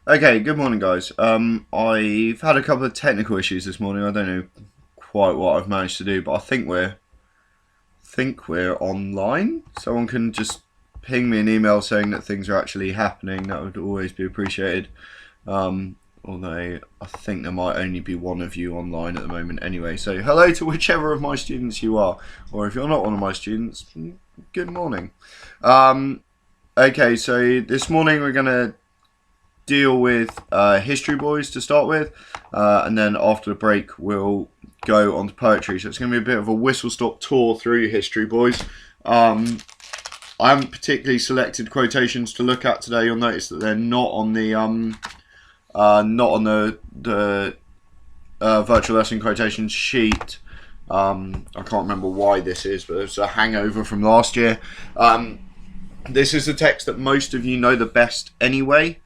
Okay, good morning, guys. I've had a couple of technical issues this morning. I don't know quite what I've managed to do, but I think we're online. Someone can just ping me an email saying that things are actually happening. That would always be appreciated. Although I think there might only be one of you online at the moment anyway. So hello to whichever of my students you are, or if you're not one of my students, good morning. Okay, so this morning we're gonna deal with History Boys to start with, and then after the break we'll go on to poetry. So it's going to be a bit of a whistle-stop tour through History Boys. I haven't particularly selected quotations to look at today. You'll notice that they're not on the virtual lesson quotations sheet. I can't remember why this is, but it's a hangover from last year. This is a text that most of you know the best anyway.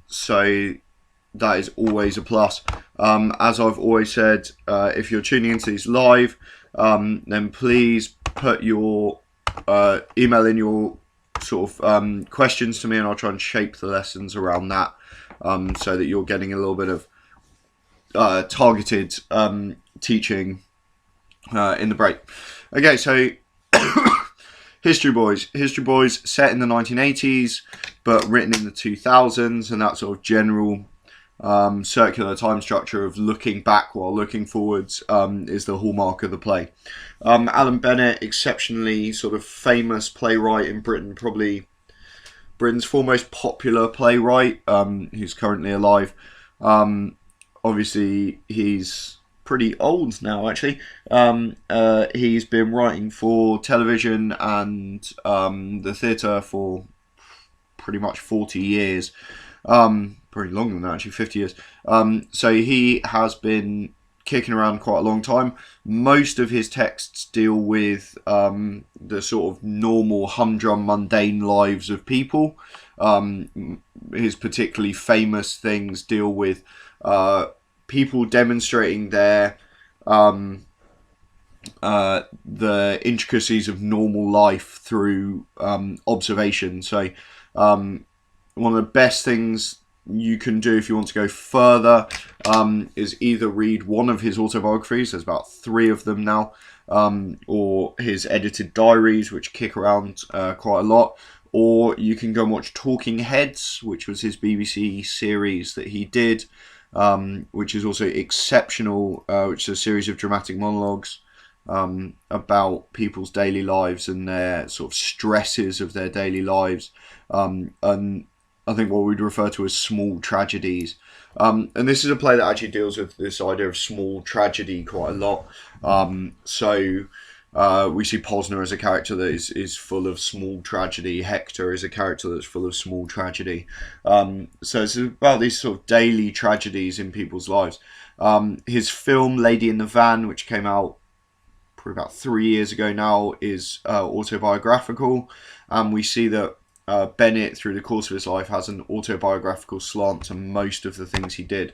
So that is always a plus. As I've always said, if you're tuning into these live, then please put your email in your sort of questions to me, and I'll try and shape the lessons around that, so that you're getting a little bit of targeted teaching in the break. Okay, so History Boys set in the 1980s, but written in the 2000s, and that sort of general circular time structure of looking back while looking forwards is the hallmark of the play. Alan Bennett, exceptionally sort of famous playwright in Britain, probably Britain's foremost popular playwright, who's currently alive. Obviously, he's pretty old now, actually. He's been writing for television and the theatre for pretty much 40 years. Pretty longer than that, actually, 50 years. So he has been kicking around quite a long time. Most of his texts deal with the sort of normal, humdrum, mundane lives of people. His particularly famous things deal with people demonstrating their the intricacies of normal life through observation. So one of the best things you can do if you want to go further is either read one of his autobiographies, there's about 3 of them now, or his edited diaries, which kick around quite a lot, or you can go and watch Talking Heads, which was his BBC series that he did, which is also exceptional, which is a series of dramatic monologues about people's daily lives and their sort of stresses of their daily lives, and I think what we'd refer to as small tragedies. And this is a play that actually deals with this idea of small tragedy quite a lot. We see Posner as a character that is full of small tragedy. Hector is a character that's full of small tragedy. So it's about these sort of daily tragedies in people's lives. His film Lady in the Van, which came out probably about 3 years ago now, is autobiographical. And we see that Bennett, through the course of his life, has an autobiographical slant to most of the things he did.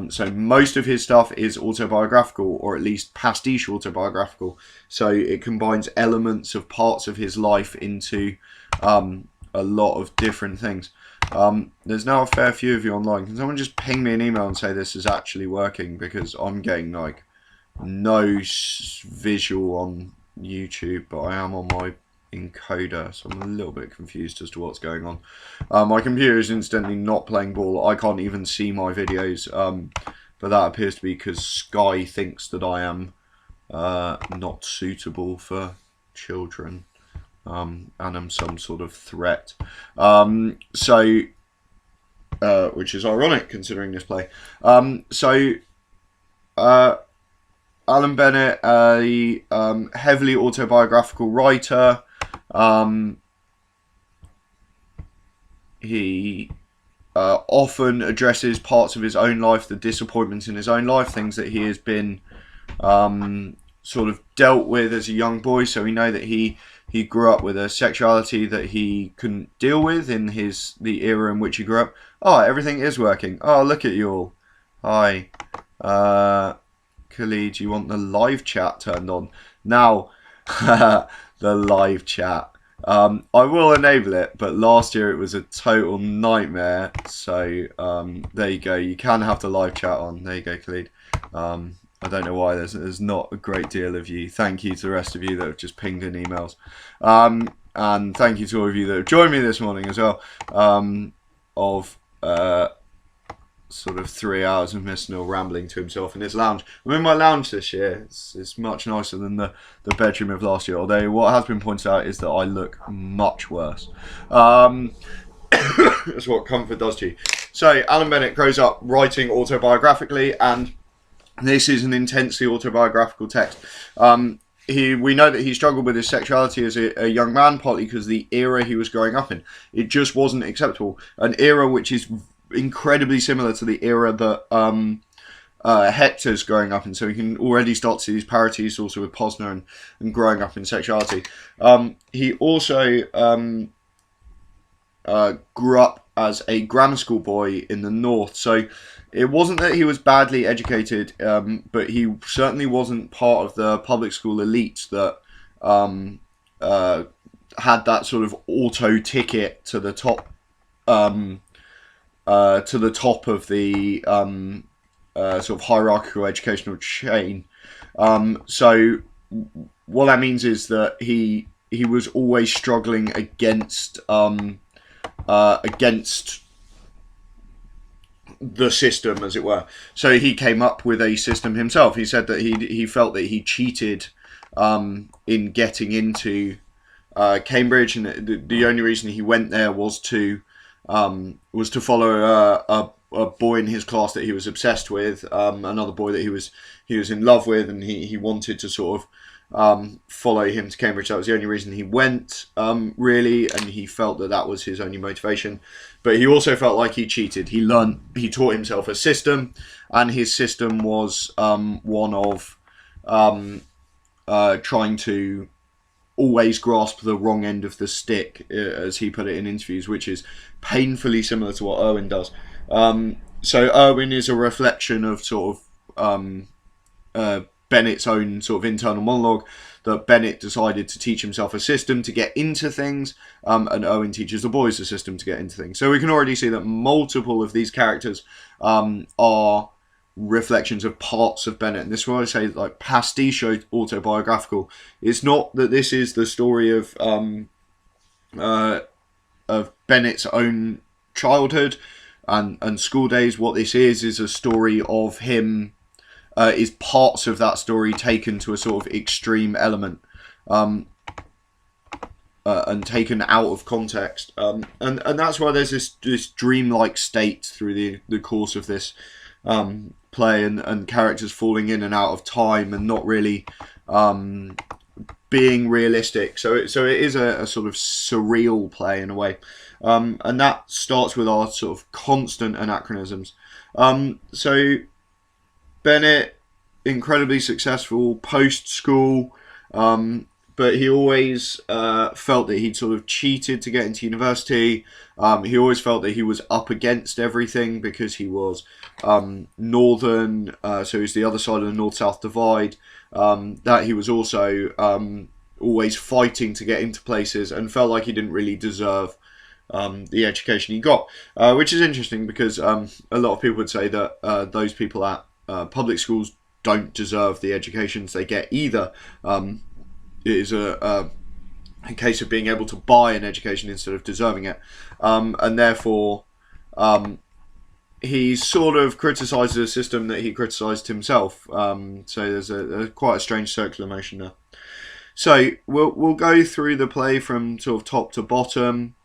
So most of his stuff is autobiographical, or at least pastiche autobiographical. So it combines elements of parts of his life into a lot of different things. There's now a fair few of you online. Can someone just ping me an email and say this is actually working? Because I'm getting like no visual on YouTube, but I am on my encoder, so I'm a little bit confused as to what's going on. My computer is incidentally not playing ball. I can't even see my videos, but that appears to be because Sky thinks that I am not suitable for children, and I'm some sort of threat. Which is ironic considering this play. Alan Bennett, a heavily autobiographical writer. He often addresses parts of his own life, the disappointments in his own life, things that he has been sort of dealt with as a young boy. So we know that he grew up with a sexuality that he couldn't deal with in the era in which he grew up. Oh, everything is working. Oh, look at you all. Hi. Khalid, you want the live chat turned on? Now, the live chat. I will enable it, but last year it was a total nightmare. So there you go. You can have the live chat on. There you go, Khalid. I don't know why there's not a great deal of you. Thank you to the rest of you that have just pinged in emails. And thank you to all of you that have joined me this morning as well. Sort of 3 hours of Mr. Neil rambling to himself in his lounge. I'm in my lounge this year. It's much nicer than the bedroom of last year. Although what has been pointed out is that I look much worse. That's what comfort does to you. So Alan Bennett grows up writing autobiographically, and this is an intensely autobiographical text. We know that he struggled with his sexuality as a young man, partly because of the era he was growing up in. It just wasn't acceptable. An era which is incredibly similar to the era that Hector's growing up in. So we can already start to see these parodies also with Posner and growing up in sexuality. He also grew up as a grammar school boy in the north. So it wasn't that he was badly educated, but he certainly wasn't part of the public school elite that had that sort of auto ticket to the top of the sort of hierarchical educational chain. So what that means is that he was always struggling against the system, as it were. So he came up with a system himself. He said that he felt that he cheated in getting into Cambridge, and the only reason he went there was to follow a boy in his class that he was obsessed with, another boy that he was in love with, and he wanted to sort of follow him to Cambridge. That was the only reason he went, really, and he felt that was his only motivation. But he also felt like he cheated. He taught himself a system, and his system was one of trying to always grasp the wrong end of the stick, as he put it in interviews, which is painfully similar to what Irwin does. So Irwin is a reflection of sort of Bennett's own sort of internal monologue, that Bennett decided to teach himself a system to get into things, and Irwin teaches the boys a system to get into things. So we can already see that multiple of these characters are reflections of parts of Bennett, and this is why I say like pastiche autobiographical. It's not that this is the story of Bennett's own childhood and school days. What this is a story of him, is parts of that story taken to a sort of extreme element, and taken out of context, and that's why there's this dreamlike state through the course of this play, and characters falling in and out of time and not really being realistic. So it is a sort of surreal play in a way, and that starts with our sort of constant anachronisms. So Bennett, incredibly successful post school, but he always felt that he'd sort of cheated to get into university. He always felt that he was up against everything because he was northern, so he's the other side of the north-south divide. That he was also always fighting to get into places, and felt like he didn't really deserve the education he got, which is interesting because a lot of people would say that those people at public schools don't deserve the educations they get either. It is a case of being able to buy an education instead of deserving it, and therefore he sort of criticises a system that he criticised himself. So there's quite a strange circular motion there. So we'll go through the play from sort of top to bottom,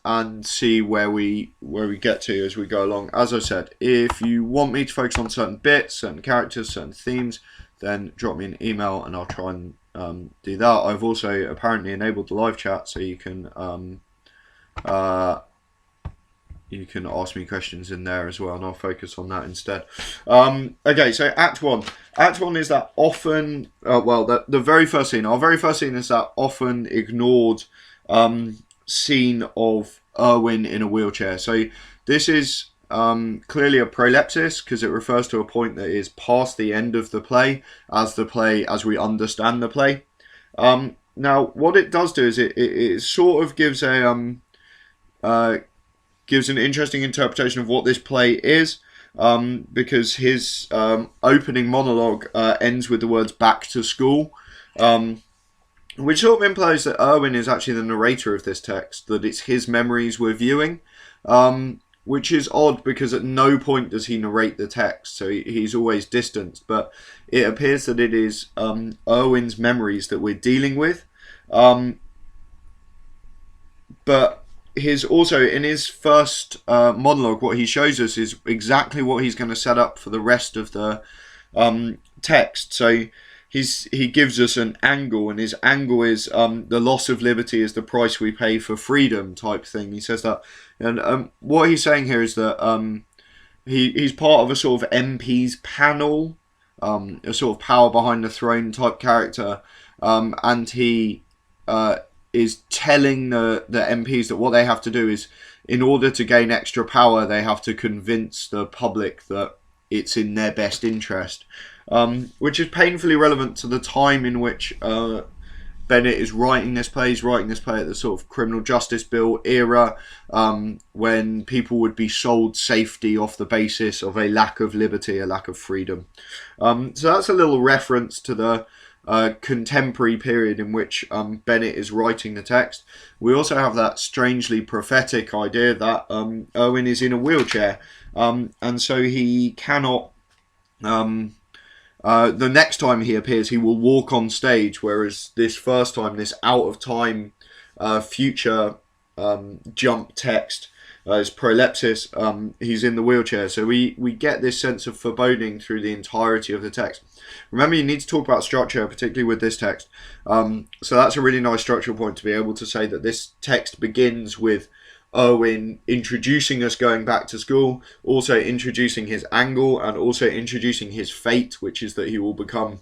and see where we get to as we go along. As I said, if you want me to focus on certain bits, certain characters, certain themes, then drop me an email and I'll try and do that. I've also apparently enabled the live chat, so you can ask me questions in there as well, and I'll focus on that instead. Okay, so Act 1. Act 1 is that often, the very first scene. Our very first scene is that often ignored scene of Irwin in a wheelchair. So this is clearly a prolepsis, because it refers to a point that is past the end of the play, as we understand the play. Now, what it does do is it sort of gives a gives an interesting interpretation of what this play is, because his opening monologue ends with the words "back to school," which sort of implies that Erwin is actually the narrator of this text, that it's his memories we're viewing, which is odd because at no point does he narrate the text, so he's always distanced, but it appears that it is Erwin's memories that we're dealing with. But his also in his first monologue, what he shows us is exactly what he's going to set up for the rest of the text. So he gives us an angle, and his angle is the loss of liberty is the price we pay for freedom type thing. He says that, and what he's saying here is that he's part of a sort of MP's panel, a sort of power behind the throne type character, and he is telling the MPs that what they have to do is, in order to gain extra power, they have to convince the public that it's in their best interest, which is painfully relevant to the time in which Bennett is writing this play. He's writing this play at the sort of criminal justice bill era, when people would be sold safety off the basis of a lack of liberty, a lack of freedom. So that's a little reference to the contemporary period in which Bennett is writing the text. We also have that strangely prophetic idea that Erwin is in a wheelchair, and so he cannot. The next time he appears, he will walk on stage, whereas this first time, this out of time future jump text is prolepsis. He's in the wheelchair, so we get this sense of foreboding through the entirety of the text. Remember, you need to talk about structure, particularly with this text. So that's a really nice structural point, to be able to say that this text begins with Erwin introducing us going back to school, also introducing his angle, and also introducing his fate, which is that he will become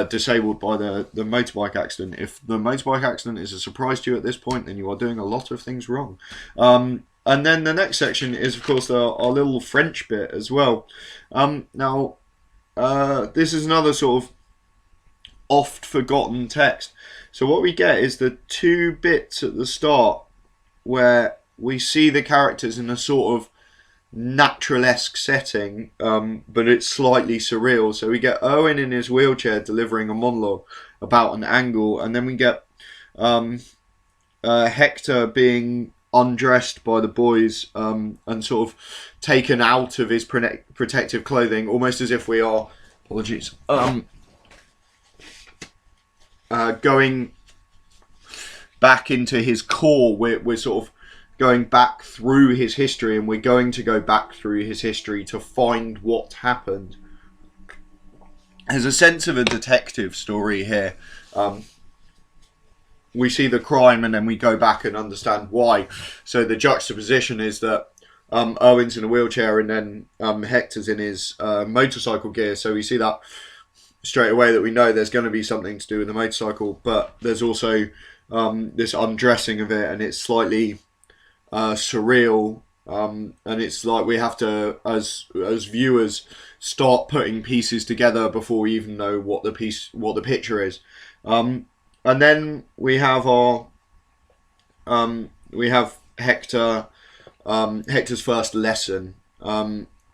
disabled by the motorbike accident. If the motorbike accident is a surprise to you at this point, then you are doing a lot of things wrong. And then the next section is, of course, our little French bit as well. Now, this is another sort of oft forgotten text. So what we get is the two bits at the start where we see the characters in a sort of naturalesque setting, but it's slightly surreal. So we get Erwin in his wheelchair delivering a monologue about an angle, and then we get Hector being undressed by the boys and sort of taken out of his protective clothing, almost as if we are, apologies, going back into his core. We're sort of going back through his history, and we're going to go back through his history to find what happened. There's a sense of a detective story here. We see the crime and then we go back and understand why. So the juxtaposition is that Erwin's in a wheelchair and then Hector's in his motorcycle gear. So we see that straight away, that we know there's going to be something to do with the motorcycle, but there's also this undressing of it, and it's slightly surreal, and it's like we have to, as viewers, start putting pieces together before we even know what the picture is. And then we have our Hector, Hector's first lesson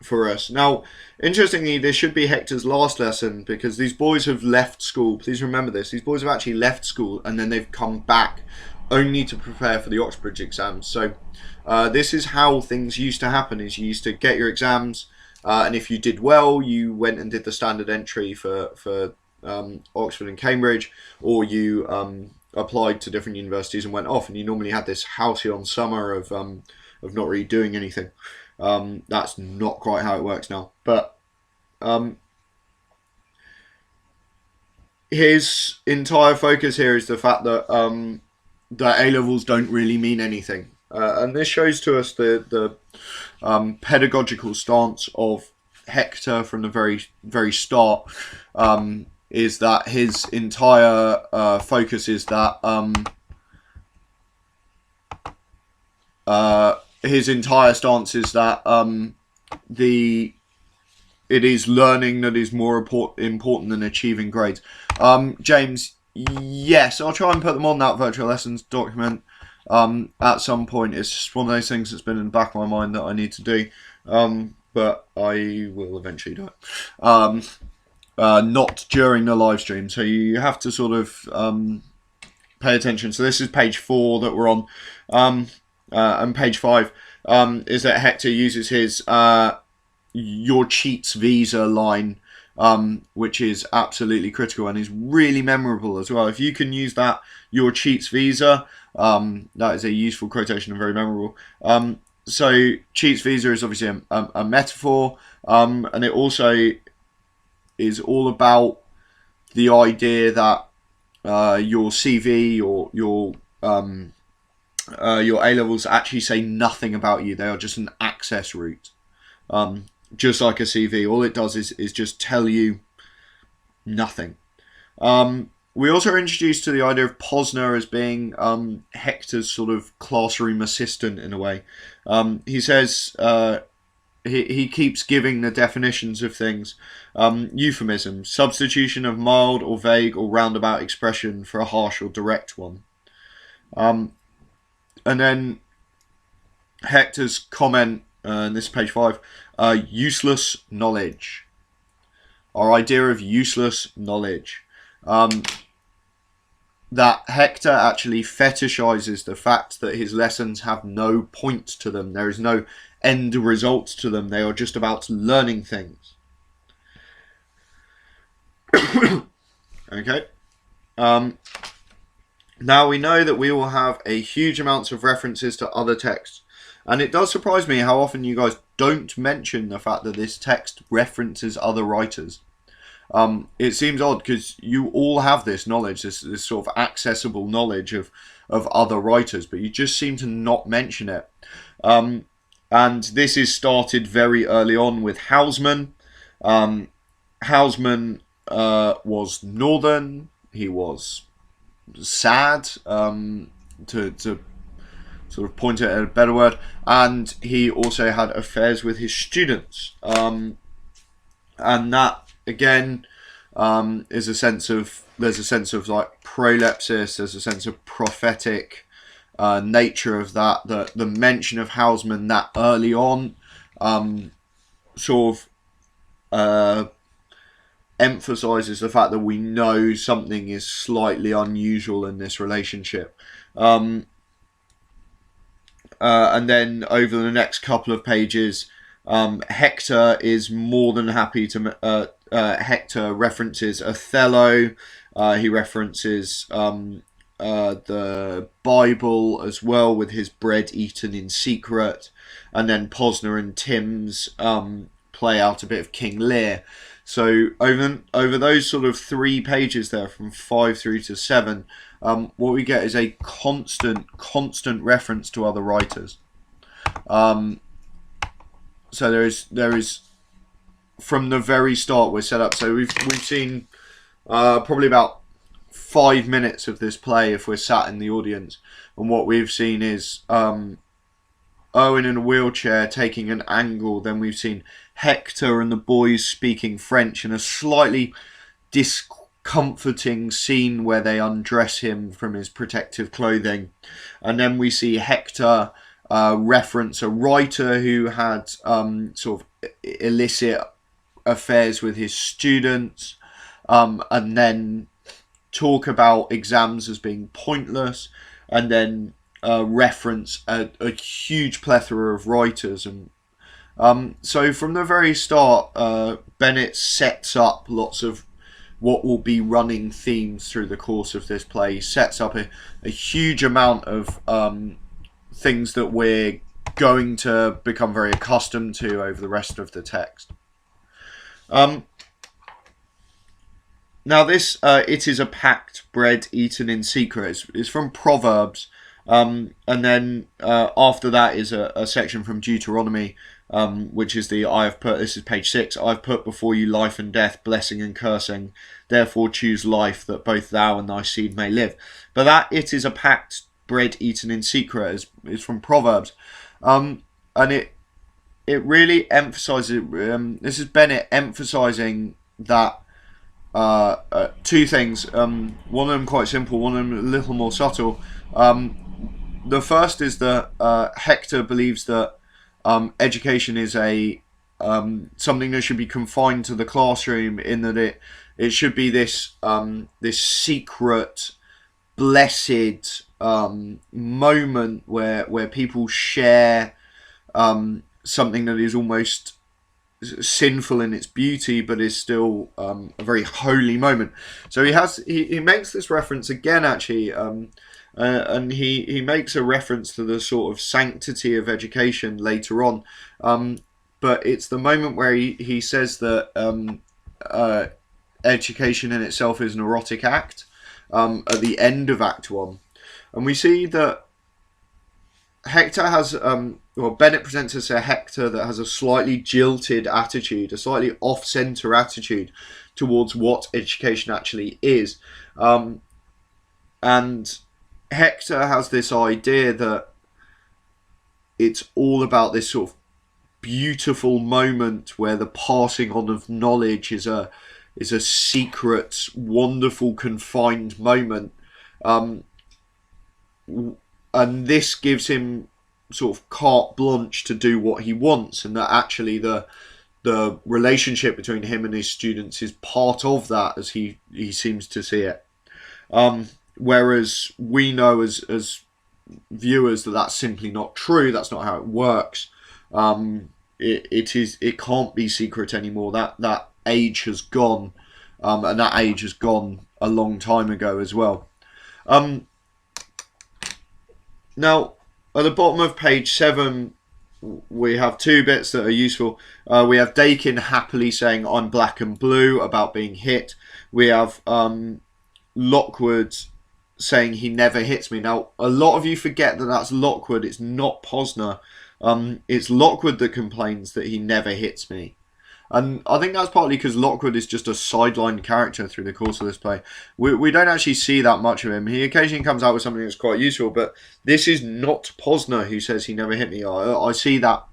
for us. Now, interestingly, this should be Hector's last lesson, because these boys have left school. Please remember this. These boys have actually left school and then they've come back only to prepare for the Oxbridge exams. So this is how things used to happen, is you used to get your exams, and if you did well, you went and did the standard entry for Oxford and Cambridge, or you applied to different universities and went off, and you normally had this halcyon summer of not really doing anything. That's not quite how it works now, but his entire focus here is the fact that A-levels don't really mean anything, and this shows to us the pedagogical stance of Hector from the very start. Is that his entire focus is that his entire stance is that it is learning that is more important than achieving grades. James, Yes, I'll try and put them on that virtual lessons document at some point. It's just one of those things that's been in the back of my mind that I need to do, but I will eventually do it. Not during the live stream, so you have to sort of pay attention. So this is page 4 that we're on, and page 5 is that Hector uses his your cheats visa line, which is absolutely critical and is really memorable as well. If you can use that, your cheats visa, that is a useful quotation and very memorable. So cheats visa is obviously a metaphor, and it also is all about the idea that your CV or your A-levels actually say nothing about you. They are just an access route. Just like a CV, all it does is just tell you nothing. We also are introduced to the idea of Posner as being Hector's sort of classroom assistant in a way. He says he keeps giving the definitions of things. Euphemism, substitution of mild or vague or roundabout expression for a harsh or direct one. And then Hector's comment, and this is page 5, useless knowledge. Our idea of useless knowledge. That Hector actually fetishizes the fact that his lessons have no point to them. There is no end result to them. They are just about learning things. Okay. Now we know that we will have a huge amounts of references to other texts. And it does surprise me how often you guys don't mention the fact that this text references other writers. It seems odd because you all have this knowledge, this sort of accessible knowledge of other writers, but you just seem to not mention it. And this is started very early on with Hausmann. Hausmann was northern. He was sad, to sort of point it at a better word, and he also had affairs with his students, and that again is a sense of, there's a sense of like prolepsis, there's a sense of prophetic nature of that, the mention of Hausmann that early on sort of emphasizes the fact that we know something is slightly unusual in this relationship. And then over the next couple of pages, Hector is more than happy to... Hector references Othello, he references the Bible as well, with his bread eaten in secret, and then Posner and Timms play out a bit of King Lear. So over those sort of 3 pages there, from 5 through to 7, what we get is a constant reference to other writers. So there is from the very start we're set up. So we've seen probably about 5 minutes of this play if we're sat in the audience, and what we've seen is Owen in a wheelchair taking an angle. Then we've seen Hector and the boys speaking French in a slightly discomforting scene where they undress him from his protective clothing, and then we see Hector reference a writer who had sort of illicit affairs with his students, and then talk about exams as being pointless, and then reference a huge plethora of writers. And so from the very start, Bennett sets up lots of what will be running themes through the course of this play. He sets up a huge amount of things that we're going to become very accustomed to over the rest of the text. Now this, it is a packed bread eaten in secret, is from Proverbs, and then after that is a section from Deuteronomy, which is this is page 6, I've put before you life and death, blessing and cursing, therefore choose life, that both thou and thy seed may live. But that it is a packed bread eaten in secret is from Proverbs, and it really emphasizes, this is Bennett emphasizing that two things. One of them quite simple, one of them a little more subtle. The first is that Hector believes that education is a something that should be confined to the classroom, in that it should be this this secret, blessed moment where people share something that is almost sinful in its beauty, but is still a very holy moment. So he makes this reference again, actually, and he makes a reference to the sort of sanctity of education later on. But it's the moment where he says that education in itself is an erotic act, at the end of Act 1. And we see that Hector has, Bennett presents us a Hector that has a slightly jilted attitude, a slightly off-centre attitude towards what education actually is. And Hector has this idea that it's all about this sort of beautiful moment where the passing on of knowledge is a secret, wonderful, confined moment. And this gives him sort of carte blanche to do what he wants, and that actually the relationship between him and his students is part of that, as he seems to see it. Whereas we know as viewers that that's simply not true. That's not how it works. It can't be secret anymore. That age has gone, and that age has gone a long time ago as well. Now, at the bottom of page 7, we have two bits that are useful. We have Dakin happily saying, "I'm black and blue," about being hit. We have Lockwood saying, "He never hits me." Now, a lot of you forget that that's Lockwood. It's not Posner. It's Lockwood that complains that he never hits me. And I think that's partly because Lockwood is just a sidelined character through the course of this play. We don't actually see that much of him. He occasionally comes out with something that's quite useful, but this is not Posner who says he never hit me. I see that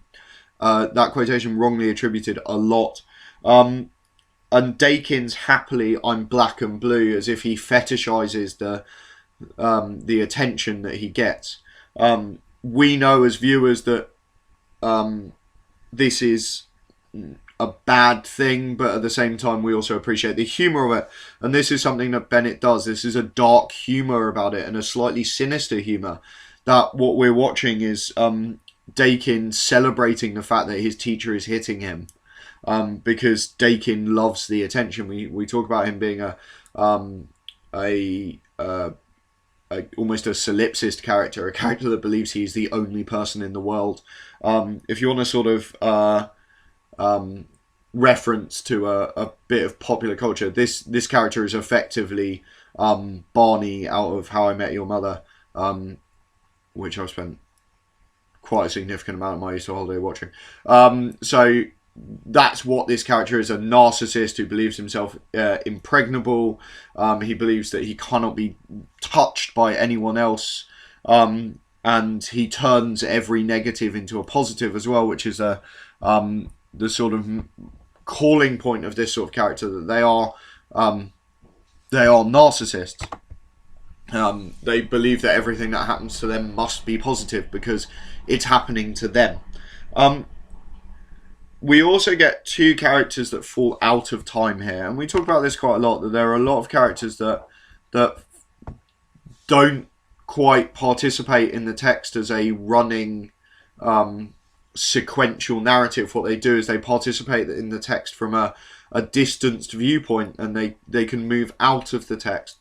that quotation wrongly attributed a lot. And Dakin's happily, "I'm black and blue," as if he fetishizes the attention that he gets. We know as viewers that this is a bad thing, but at the same time we also appreciate the humour of it, and this is something that Bennett does. This is a dark humour about it, and a slightly sinister humour, that what we're watching is Dakin celebrating the fact that his teacher is hitting him, because Dakin loves the attention. We talk about him being almost a solipsist character, a character that believes he's the only person in the world. If you want to sort of reference to a bit of popular culture, this character is effectively Barney out of How I Met Your Mother, which I've spent quite a significant amount of my Easter holiday watching. So that's what this character is, a narcissist who believes himself impregnable. He believes that he cannot be touched by anyone else, and he turns every negative into a positive as well, which is the sort of calling point of this sort of character, that they are narcissists. They believe that everything that happens to them must be positive because it's happening to them. We also get two characters that fall out of time here, and we talk about this quite a lot, that there are a lot of characters that don't quite participate in the text as a running sequential narrative. What they do is they participate in the text from a distanced viewpoint, and they can move out of the text.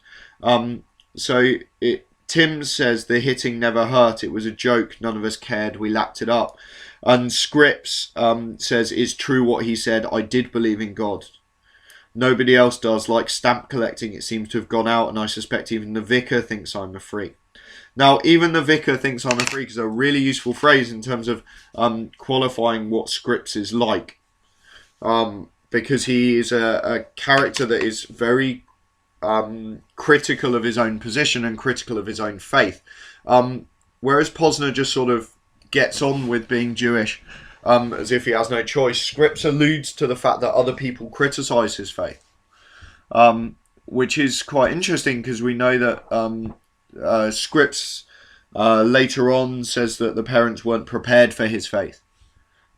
Tim says the hitting never hurt, it was a joke, none of us cared, we lapped it up. And Scripps says, "It's true what he said, I did believe in God. Nobody else does, like stamp collecting, it seems to have gone out, and I suspect even the vicar thinks I'm a freak." Now, even the vicar thinks I'm a freak is a really useful phrase in terms of qualifying what Scripps is like. Because he is a character that is very critical of his own position and critical of his own faith. Whereas Posner just sort of gets on with being Jewish as if he has no choice. Scripps alludes to the fact that other people criticise his faith. which is quite interesting because we know that Scripps later on says that the parents weren't prepared for his faith.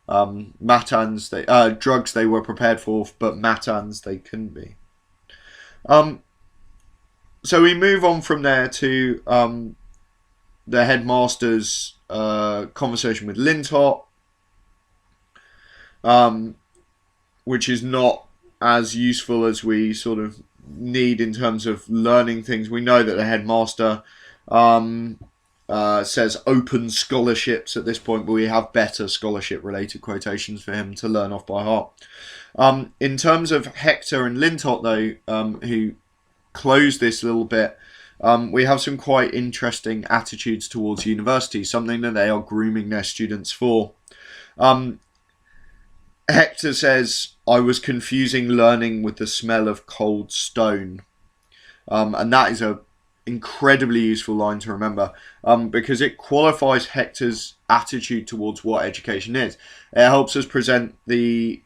Matans, drugs they were prepared for, but matans they couldn't be. So we move on from there to the headmaster's conversation with Lintot, which is not as useful as we sort of need in terms of learning things. We know that the headmaster says open scholarships at this point, but we have better scholarship related quotations for him to learn off by heart. In terms of Hector and Lintot though, who close this little bit, we have some quite interesting attitudes towards university, something that they are grooming their students for. Hector says, I was confusing learning with the smell of cold stone. And that is a incredibly useful line to remember, because it qualifies Hector's attitude towards what education is. It helps us present the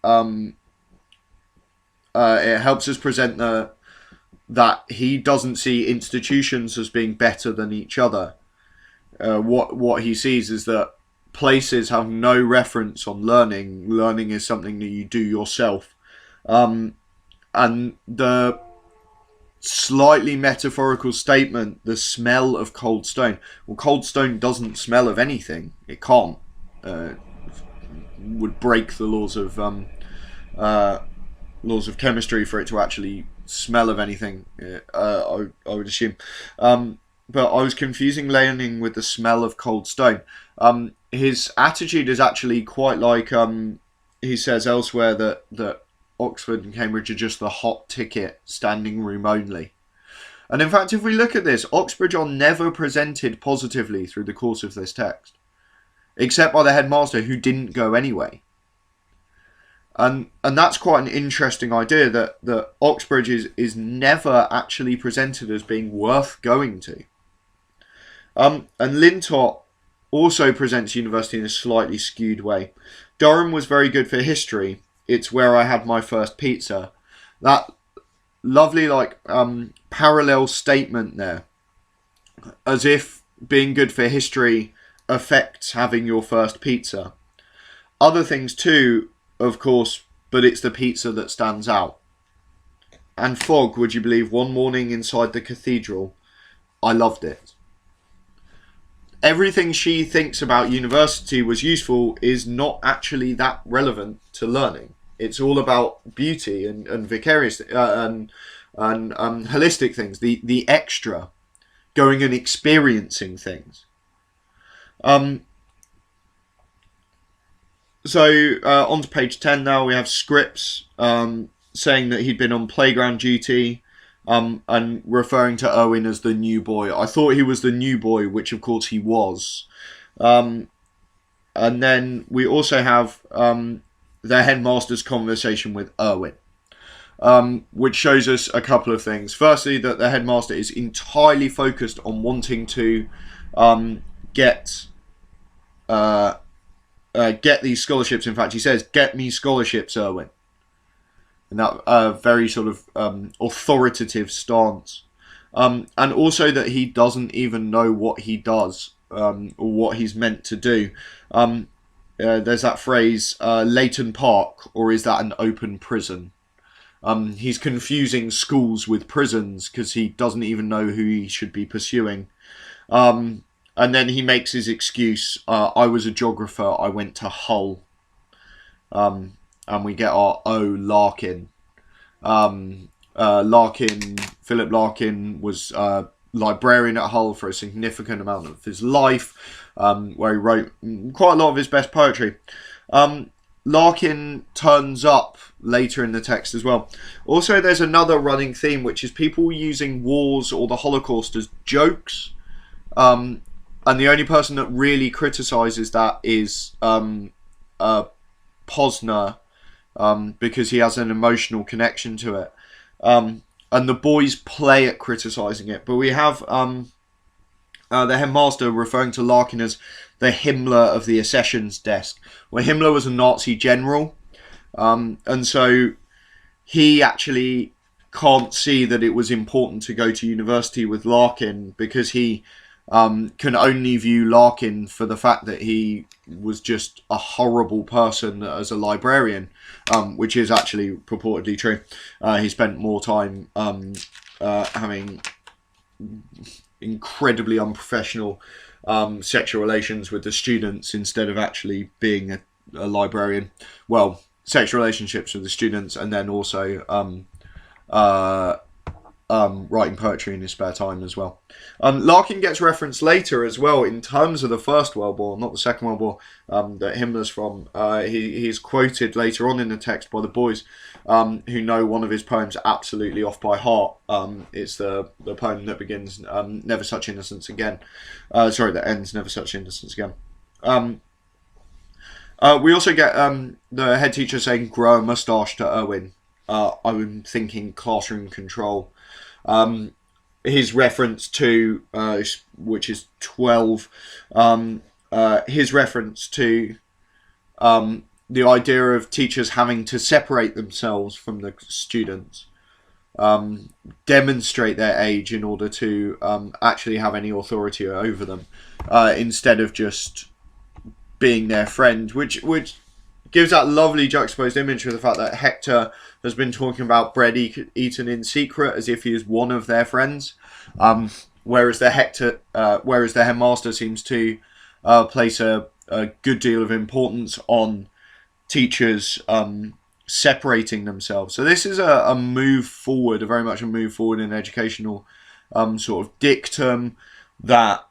that he doesn't see institutions as being better than each other. What he sees is that places have no reference on learning. Learning is something that you do yourself. And the slightly metaphorical statement, the smell of cold stone. Well, cold stone doesn't smell of anything. It can't. Would break the laws of chemistry for it to actually smell of anything. I would assume. But I was confusing learning with the smell of cold stone. His attitude is actually quite like he says elsewhere that Oxford and Cambridge are just the hot ticket, standing room only. And in fact, if we look at this, Oxbridge are never presented positively through the course of this text, except by the headmaster, who didn't go anyway. And that's quite an interesting idea, that Oxbridge is never actually presented as being worth going to. And Lintot also presents university in a slightly skewed way. Durham was very good for history. It's where I had my first pizza. That lovely parallel statement there, as if being good for history affects having your first pizza. Other things too, of course, but it's the pizza that stands out. And fog, would you believe, one morning inside the cathedral, I loved it. Everything she thinks about university was useful is not actually that relevant to learning. It's all about beauty and vicarious and holistic things, the extra, going and experiencing things. So on to page 10 now, we have Scripps saying that he'd been on playground duty and referring to Owen as the new boy. I thought he was the new boy, which of course he was. And then we also have the headmaster's conversation with Irwin, which shows us a couple of things. Firstly, that the headmaster is entirely focused on wanting to get these scholarships. In fact, he says, "Get me scholarships, Irwin." And that very sort of authoritative stance. And also that he doesn't even know what he does or what he's meant to do. There's that phrase, Leighton Park, or is that an open prison? He's confusing schools with prisons because he doesn't even know who he should be pursuing. And then he makes his excuse, I was a geographer, I went to Hull. And we get our O, Larkin. Philip Larkin was librarian at Hull for a significant amount of his life, where he wrote quite a lot of his best poetry. Larkin turns up later in the text as well. Also, there's another running theme, which is people using wars or the Holocaust as jokes. And the only person that really criticises that is Posner, because he has an emotional connection to it. And the boys play at criticising it. But we have the headmaster referring to Larkin as the Himmler of the accessions desk. Well, Himmler was a Nazi general. And so he actually can't see that it was important to go to university with Larkin, because he can only view Larkin for the fact that he was just a horrible person as a librarian, which is actually purportedly true. He spent more time having incredibly unprofessional sexual relations with the students instead of actually being a librarian. Well, sexual relationships with the students, and then also writing poetry in his spare time as well. Larkin gets referenced later as well in terms of the First World War, not the Second World War, that Himmler's from. He's quoted later on in the text by the boys, who know one of his poems absolutely off by heart. It's the poem that begins "Never Such Innocence Again." That ends "Never Such Innocence Again." We also get the head teacher saying "grow a moustache" to Erwin. I'm thinking classroom control. His reference to, which is 12, his reference to the idea of teachers having to separate themselves from the students, demonstrate their age in order to actually have any authority over them, instead of just being their friend, which gives that lovely juxtaposed image of the fact that Hector has been talking about bread eaten in secret as if he is one of their friends, whereas the headmaster seems to place a good deal of importance on teachers separating themselves. So this is a move forward, very much a move forward in educational sort of dictum, that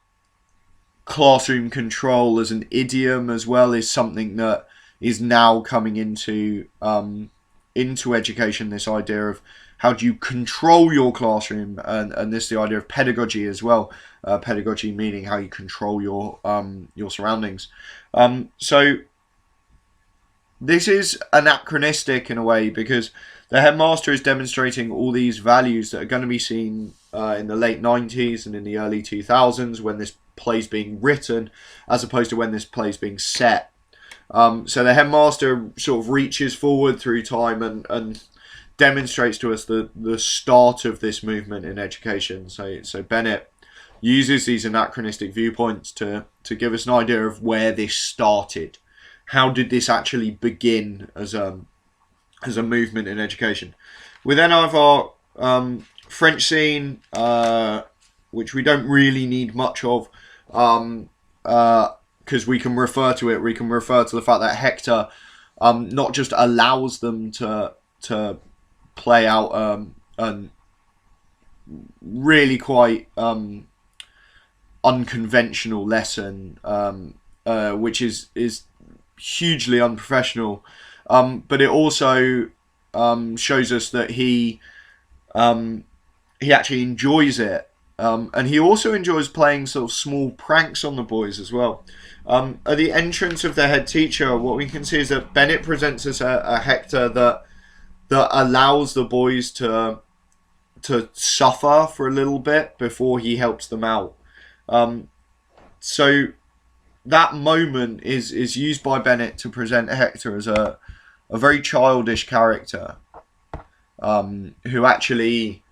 classroom control as an idiom as well is something that is now coming into education. This idea of how do you control your classroom, and this the idea of pedagogy as well. Pedagogy meaning how you control your surroundings. So this is anachronistic in a way, because the headmaster is demonstrating all these values that are going to be seen in the late 90s and in the early 2000s when this play's being written, as opposed to when this play's being set. So the headmaster sort of reaches forward through time and demonstrates to us the start of this movement in education. So Bennett uses these anachronistic viewpoints to give us an idea of where this started. How did this actually begin as a movement in education? We then have our French scene, which we don't really need much of, because we can refer to it. We can refer to the fact that Hector not just allows them to play out a really quite unconventional lesson, which is hugely unprofessional, but it also shows us that he actually enjoys it, and he also enjoys playing sort of small pranks on the boys as well. At the entrance of the head teacher, what we can see is that Bennett presents us a Hector that allows the boys to suffer for a little bit before he helps them out. So that moment is used by Bennett to present Hector as a very childish character, who actually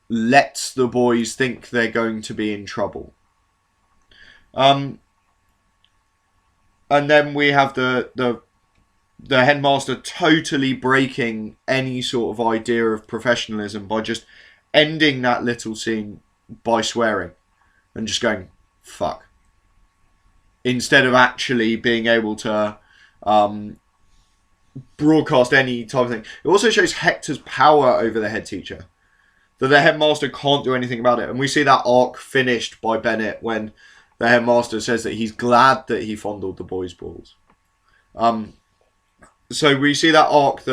lets the boys think they're going to be in trouble. And then we have the headmaster totally breaking any sort of idea of professionalism by just ending that little scene by swearing and just going, fuck. Instead of actually being able to broadcast any type of thing. It also shows Hector's power over the head teacher, that the headmaster can't do anything about it. And we see that arc finished by Bennett when the headmaster says that he's glad that he fondled the boys' balls. So we see that arc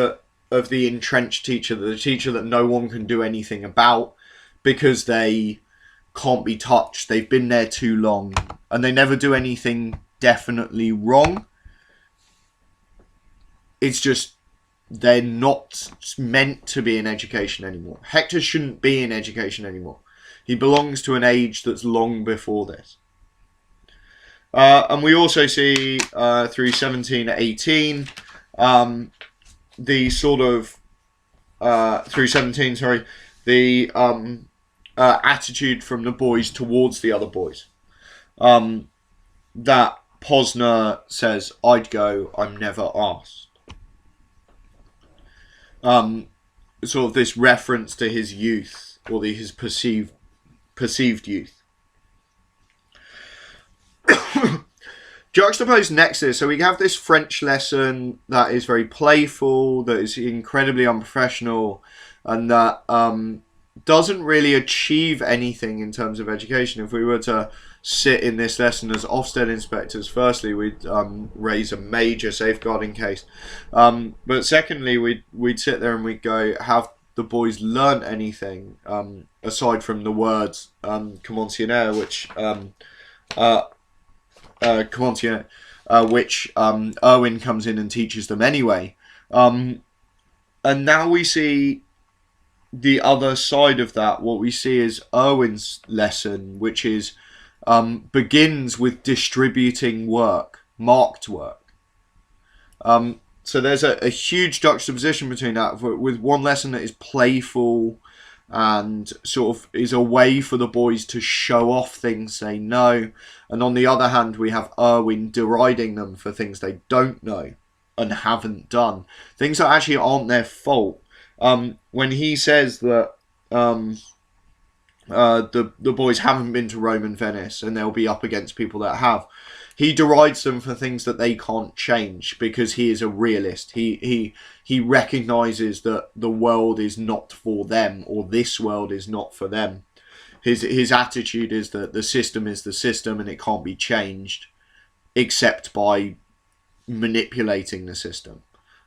of the entrenched teacher, the teacher that no one can do anything about because they can't be touched. They've been there too long and they never do anything definitely wrong. It's just they're not meant to be in education anymore. Hector shouldn't be in education anymore. He belongs to an age that's long before this. And we also see through 17 to 18 the sort of through 17, sorry, the attitude from the boys towards the other boys. That Posner says, "I'd go, I'm never asked." Sort of this reference to his youth, or his perceived youth. Juxtaposed next to this, so we have this French lesson that is very playful, that is incredibly unprofessional, and that doesn't really achieve anything in terms of education. If we were to sit in this lesson as Ofsted inspectors, firstly, we'd raise a major safeguarding case. But secondly, we'd sit there and we'd go, have the boys learnt anything aside from the words commentaire, which Irwin comes in and teaches them anyway. And now we see the other side of that. What we see is Irwin's lesson, which is begins with distributing work, marked work. So there's a huge juxtaposition between that, with one lesson that is playful and sort of is a way for the boys to show off things they know, and on the other hand we have Irwin deriding them for things they don't know and haven't done, things that actually aren't their fault. When he says that the boys haven't been to Rome and Venice and they'll be up against people that have, he derides them for things that they can't change, because he is a realist. He recognizes that the world is not for them, or this world is not for them. His attitude is that the system is the system and it can't be changed except by manipulating the system.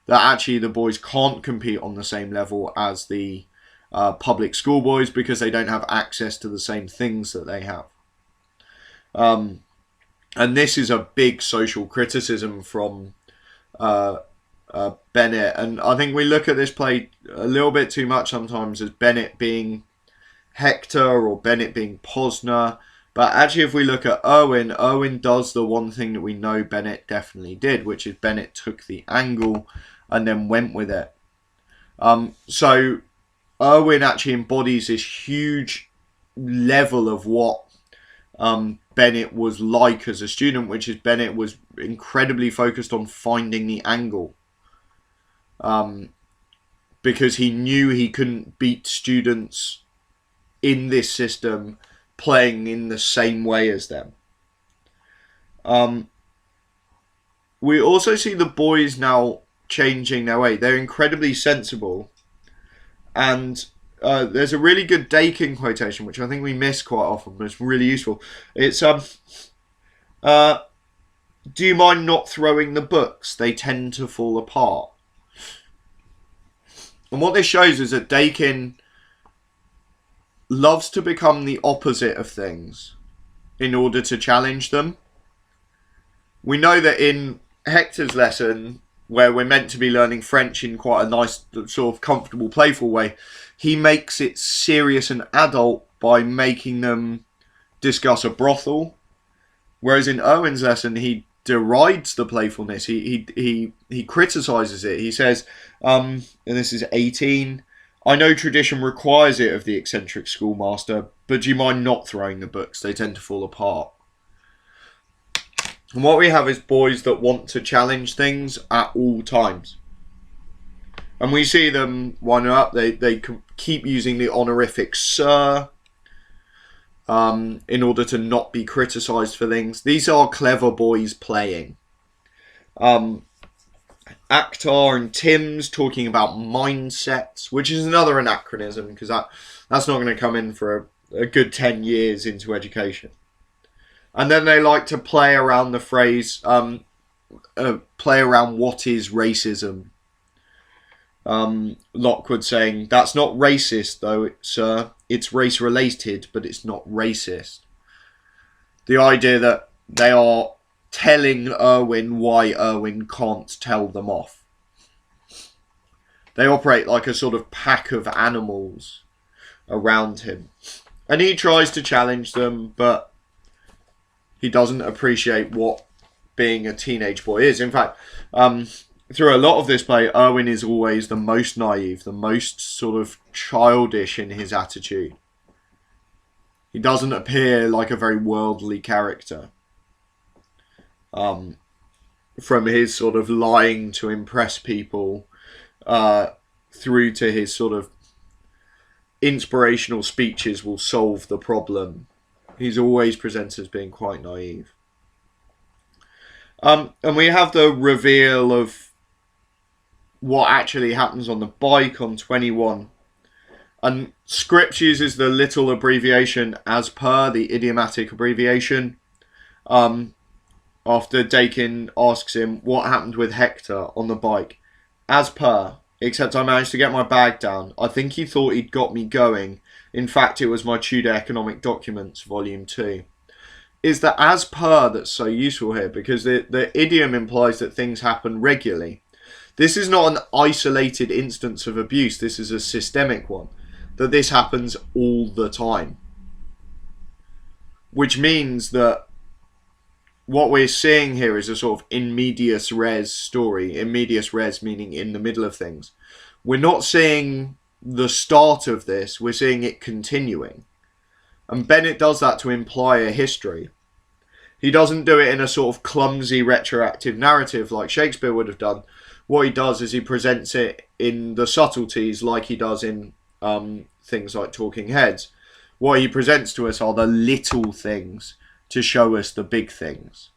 That actually the boys can't compete on the same level as the public school boys, because they don't have access to the same things that they have. And this is a big social criticism from Bennett. And I think we look at this play a little bit too much sometimes as Bennett being Hector or Bennett being Posner. But actually, if we look at Irwin does the one thing that we know Bennett definitely did, which is Bennett took the angle and then went with it. So Irwin actually embodies this huge level of what Bennett was like as a student, which is Bennett was incredibly focused on finding the angle, because he knew he couldn't beat students in this system playing in the same way as them. We also see the boys now changing their way. They're incredibly sensible, and there's a really good Dakin quotation, which I think we miss quite often, but it's really useful. It's, do you mind not throwing the books? They tend to fall apart. And what this shows is that Dakin loves to become the opposite of things in order to challenge them. We know that in Hector's lesson, where we're meant to be learning French in quite a nice, sort of comfortable, playful way, he makes it serious and adult by making them discuss a brothel. Whereas in Irwin's lesson, he derides the playfulness. He criticizes it. He says, and this is 18, "I know tradition requires it of the eccentric schoolmaster, but do you mind not throwing the books? They tend to fall apart." And what we have is boys that want to challenge things at all times. And we see them wind up. They keep using the honorific sir in order to not be criticised for things. These are clever boys playing. Akhtar and Tim's talking about mindsets, which is another anachronism, because that's not going to come in for a good 10 years into education. And then they like to play around the phrase, play around what is racism. Lockwood saying, "That's not racist though, sir. It's race related, but it's not racist." The idea that they are telling Irwin why Irwin can't tell them off. They operate like a sort of pack of animals around him. And he tries to challenge them, but he doesn't appreciate what being a teenage boy is. In fact, through a lot of this play, Erwin is always the most naive, the most sort of childish in his attitude. He doesn't appear like a very worldly character. From his sort of lying to impress people through to his sort of inspirational speeches will solve the problem. He's always presented as being quite naive. And we have the reveal of what actually happens on the bike on 21. And Scripps uses the little abbreviation as per, the idiomatic abbreviation. After Dakin asks him what happened with Hector on the bike. As per, except I managed to get my bag down. I think he thought he'd got me going. In fact, it was my Tudor Economic Documents, Volume 2. Is the as per that's so useful here, because the idiom implies that things happen regularly. This is not an isolated instance of abuse. This is a systemic one. That this happens all the time. Which means that what we're seeing here is a sort of in medias res story. In medias res meaning in the middle of things. We're not seeing the start of this. We're seeing it continuing. And Bennett does that to imply a history. He doesn't do it in a sort of clumsy retroactive narrative like Shakespeare would have done. What he does is he presents it in the subtleties like he does in things like Talking Heads. What he presents to us are the little things to show us the big things.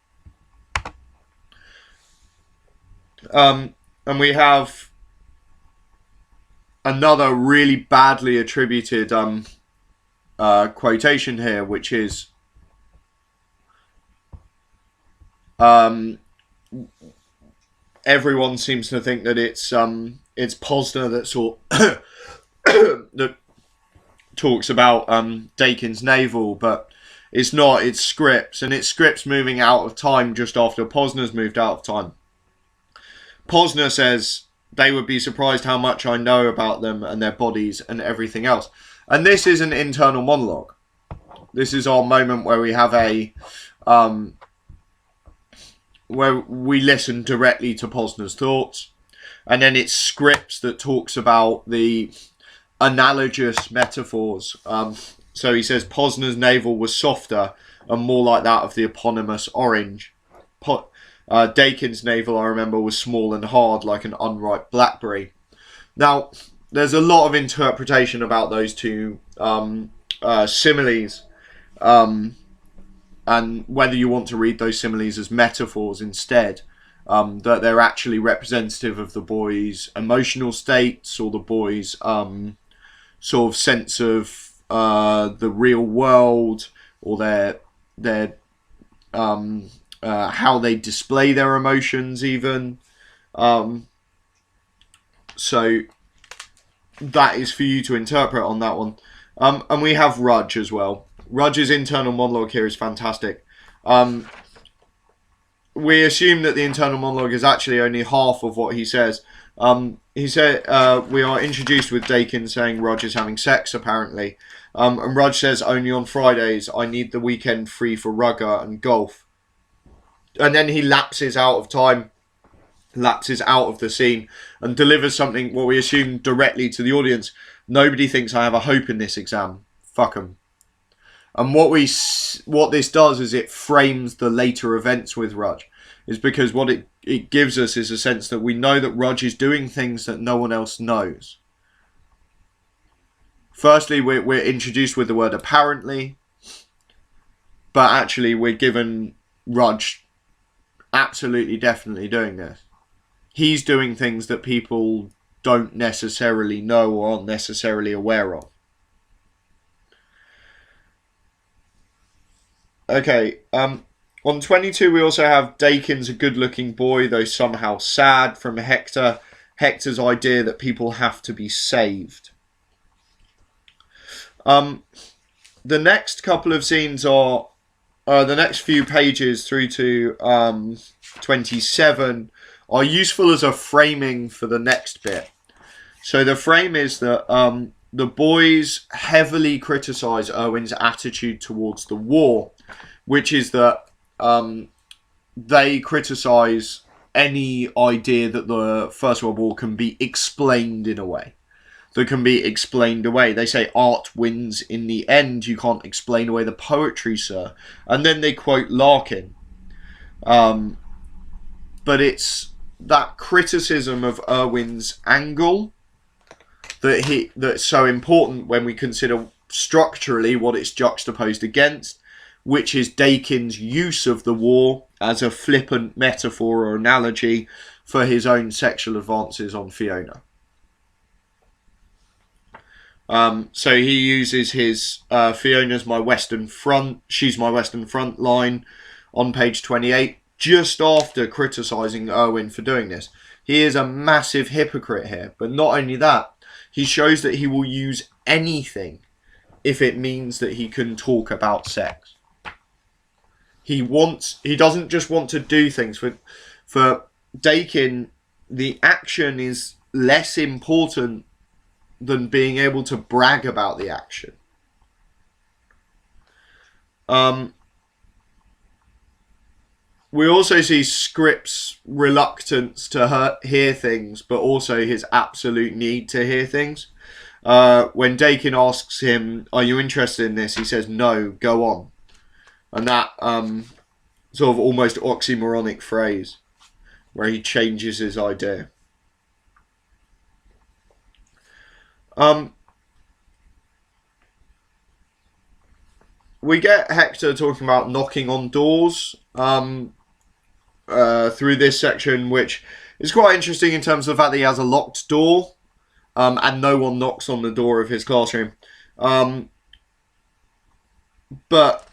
And we have another really badly attributed quotation here, which is everyone seems to think that it's Posner that talks about Dakin's navel, but it's not. It's Scripps, and it's Scripps moving out of time just after Posner's moved out of time. Posner says they would be surprised how much I know about them and their bodies and everything else. And this is an internal monologue. This is our moment where we have a where we listen directly to Posner's thoughts, and then it's Scripps that talks about the analogous metaphors. So he says Posner's navel was softer and more like that of the eponymous orange. Dakin's navel, I remember, was small and hard like an unripe blackberry. Now, there's a lot of interpretation about those two similes, and whether you want to read those similes as metaphors instead, that they're actually representative of the boy's emotional states or the boy's sort of sense of the real world, or their how they display their emotions even. So that is for you to interpret on that one. And we have Rudge as well. Rudge's internal monologue here is fantastic. We assume that the internal monologue is actually only half of what he says. He said, we are introduced with Dakin saying Rudge is having sex, apparently. And Rudge says, only on Fridays, I need the weekend free for rugger and golf. And then he lapses out of time, lapses out of the scene, and delivers something, what we assume, directly to the audience. Nobody thinks I have a hope in this exam. Fuck 'em. And what this does is it frames the later events with Rudge. Is because what it gives us is a sense that we know that Rudge is doing things that no one else knows. Firstly, we're introduced with the word apparently, but actually we're given Rudge absolutely definitely doing this. He's doing things that people don't necessarily know or aren't necessarily aware of. Okay, on 22 we also have Dakin's a good-looking boy, though somehow sad, from Hector. Hector's idea that people have to be saved. The next couple of scenes are the next few pages through to 27 are useful as a framing for the next bit. So the frame is that the boys heavily criticise Erwin's attitude towards the war, which is that they criticise any idea that the First World War can be explained in a way. That can be explained away. They say art wins in the end. You can't explain away the poetry, sir. And then they quote Larkin. But it's that criticism of Irwin's angle that's so important when we consider structurally what it's juxtaposed against, which is Dakin's use of the war as a flippant metaphor or analogy for his own sexual advances on Fiona. So he uses his Fiona's my Western Front, she's my Western Front line on page 28, just after criticising Irwin for doing this. He is a massive hypocrite here, but not only that, he shows that he will use anything if it means that he can talk about sex. He doesn't just want to do things. For Dakin, the action is less important than being able to brag about the action. We also see Scripps' reluctance to hear things, but also his absolute need to hear things. When Dakin asks him, "Are you interested in this?" he says, "No, go on." And that sort of almost oxymoronic phrase where he changes his idea. We get Hector talking about knocking on doors through this section, which is quite interesting in terms of the fact that he has a locked door and no one knocks on the door of his classroom. But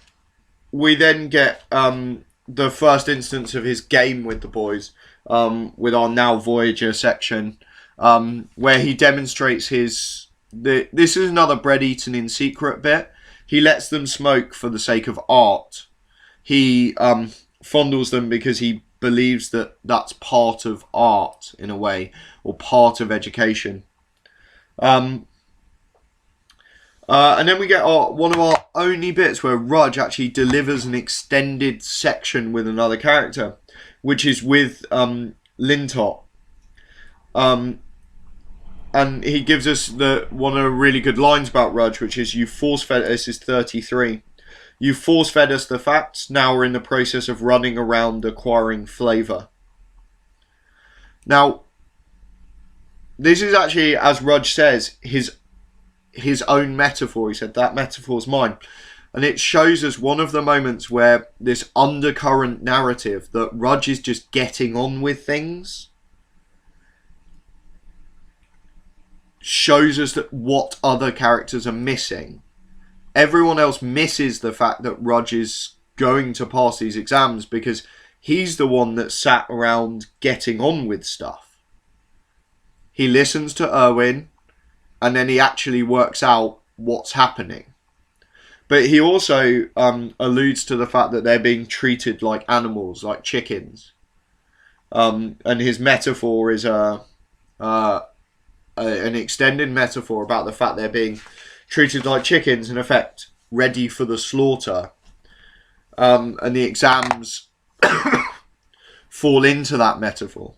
we then get the first instance of his game with the boys with our Now Voyager section, where he demonstrates this is another bread eaten in secret bit. He lets them smoke for the sake of art. He fondles them because he believes that that's part of art in a way, or part of education. And then we get one of our only bits where Rudge actually delivers an extended section with another character, which is with Lintot. And he gives us one of the really good lines about Rudge, which is, "You force-fed," this is 33, "You force-fed us the facts, now we're in the process of running around acquiring flavour." Now, this is actually, as Rudge says, his own metaphor. He said, "That metaphor's mine." And it shows us one of the moments where this undercurrent narrative that Rudge is just getting on with things shows us that what other characters are missing. Everyone else misses the fact that Rudge is going to pass these exams because he's the one that sat around getting on with stuff. He listens to Irwin and then he actually works out what's happening. But he also alludes to the fact that they're being treated like animals, like chickens. And his metaphor is an extended metaphor about the fact they're being treated like chickens, in effect, ready for the slaughter. And the exams fall into that metaphor.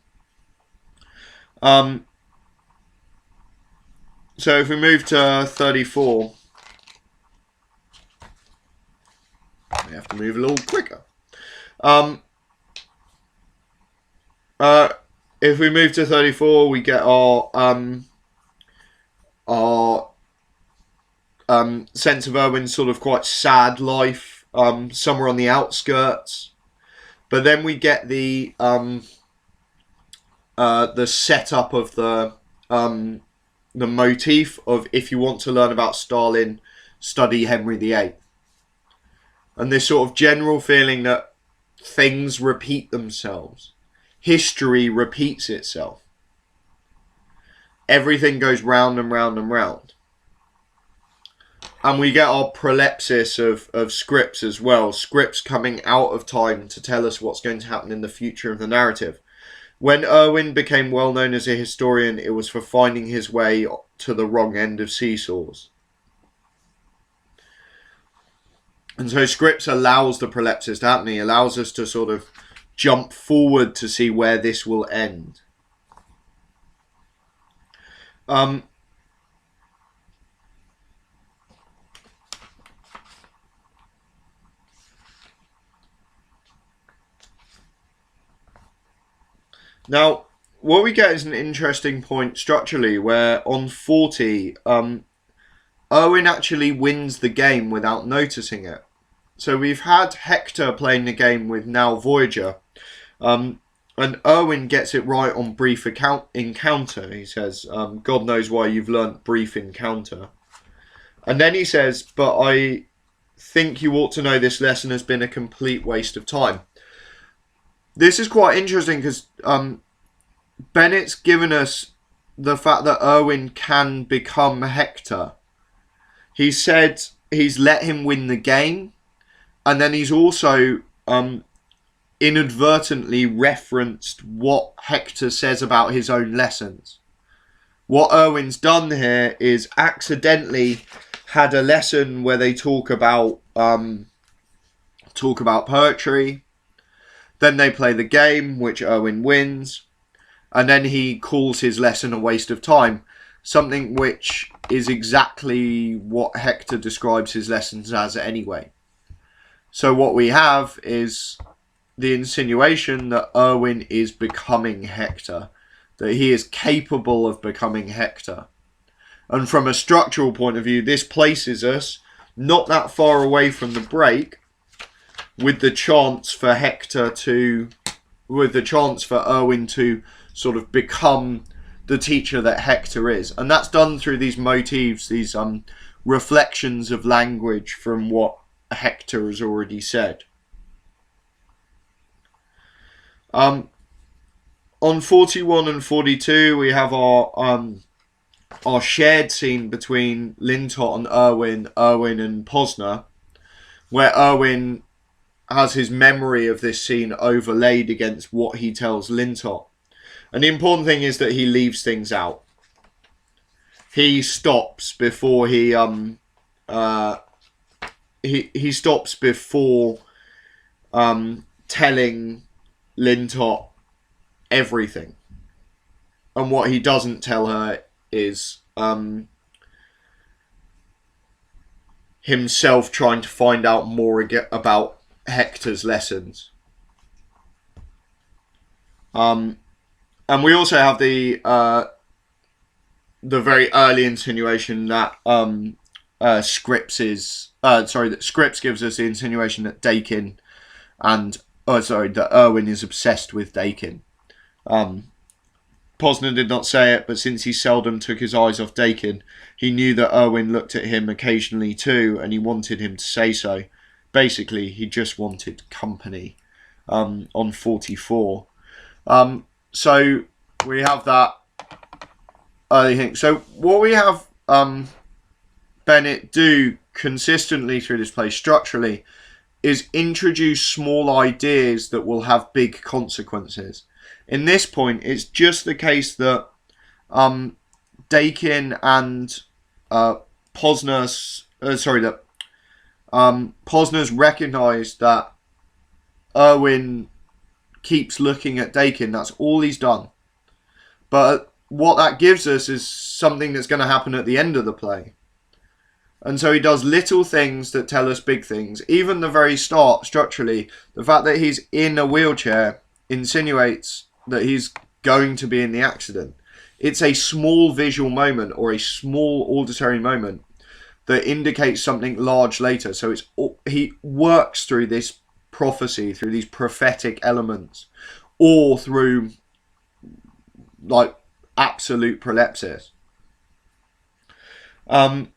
So if we move to 34, we have to move a little quicker. If we move to 34, we get our sense of Irwin's sort of quite sad life, somewhere on the outskirts. But then we get the setup of the motif of, if you want to learn about Stalin, study Henry VIII. And this sort of general feeling that things repeat themselves. History repeats itself. Everything goes round and round and round. And we get our prolepsis of Scripps as well. Scripps coming out of time to tell us what's going to happen in the future of the narrative. When Irwin became well known as a historian, it was for finding his way to the wrong end of seesaws. And so Scripps allows the prolepsis to happen. He allows us to sort of jump forward to see where this will end. Now, what we get is an interesting point structurally, where on 40, Erwin actually wins the game without noticing it. So we've had Hector playing the game with now Voyager, and Erwin gets it right on brief encounter. He says, God knows why you've learnt brief encounter. And then he says, but I think you ought to know this lesson has been a complete waste of time. This is quite interesting because Bennett's given us the fact that Erwin can become Hector. He said he's let him win the game, and then he's also inadvertently referenced what Hector says about his own lessons. What Erwin's done here is accidentally had a lesson where they talk about poetry. Then they play the game, which Erwin wins, and then he calls his lesson a waste of time, something which is exactly what Hector describes his lessons as anyway. So what we have is the insinuation that Erwin is becoming Hector, that he is capable of becoming Hector. And from a structural point of view, this places us not that far away from the break, with the chance for Erwin to sort of become the teacher that Hector is. And that's done through these motifs, these reflections of language from what Hector has already said. On 41 and 42, we have our shared scene between Lintot and Erwin and Posner, where Erwin has his memory of this scene overlaid against what he tells Lintot. And the important thing is that he leaves things out. He stops before he stops before telling Lintot everything. And what he doesn't tell her is himself trying to find out more about Hector's lessons. And we also have the very early insinuation that Scripps gives us the insinuation that Dakin that Erwin is obsessed with Dakin. Posner did not say it, but since he seldom took his eyes off Dakin, he knew that Erwin looked at him occasionally too, and he wanted him to say so. Basically, he just wanted company. On 44. So we have that early thing. So what we have Bennett do consistently through this play structurally is introduce small ideas that will have big consequences. In this point, it's just the case that Dakin and Posner's recognised that Erwin keeps looking at Dakin. That's all he's done. But what that gives us is something that's going to happen at the end of the play. And so he does little things that tell us big things. Even the very start, structurally, the fact that he's in a wheelchair insinuates that he's going to be in the accident. It's a small visual moment or a small auditory moment that indicates something large later. So he works through this prophecy, through these prophetic elements, or through like absolute prolepsis. At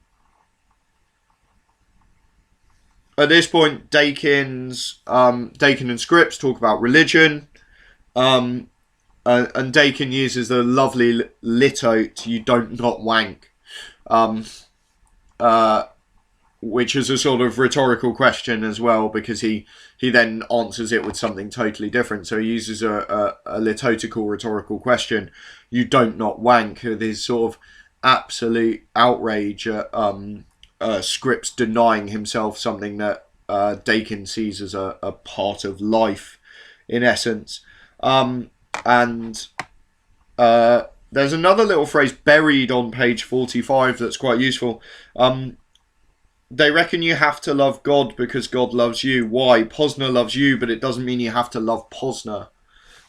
this point, Dakin and Scripps talk about religion, and Dakin uses the lovely litote, "You don't not wank," which is a sort of rhetorical question as well, because he then answers it with something totally different. So he uses a litotical rhetorical question, "You don't not wank," this sort of absolute outrage at Scripps denying himself something that Dakin sees as a part of life in essence. And there's another little phrase buried on page 45 that's quite useful. They reckon you have to love God because God loves you. Why? Posner loves you, but it doesn't mean you have to love Posner.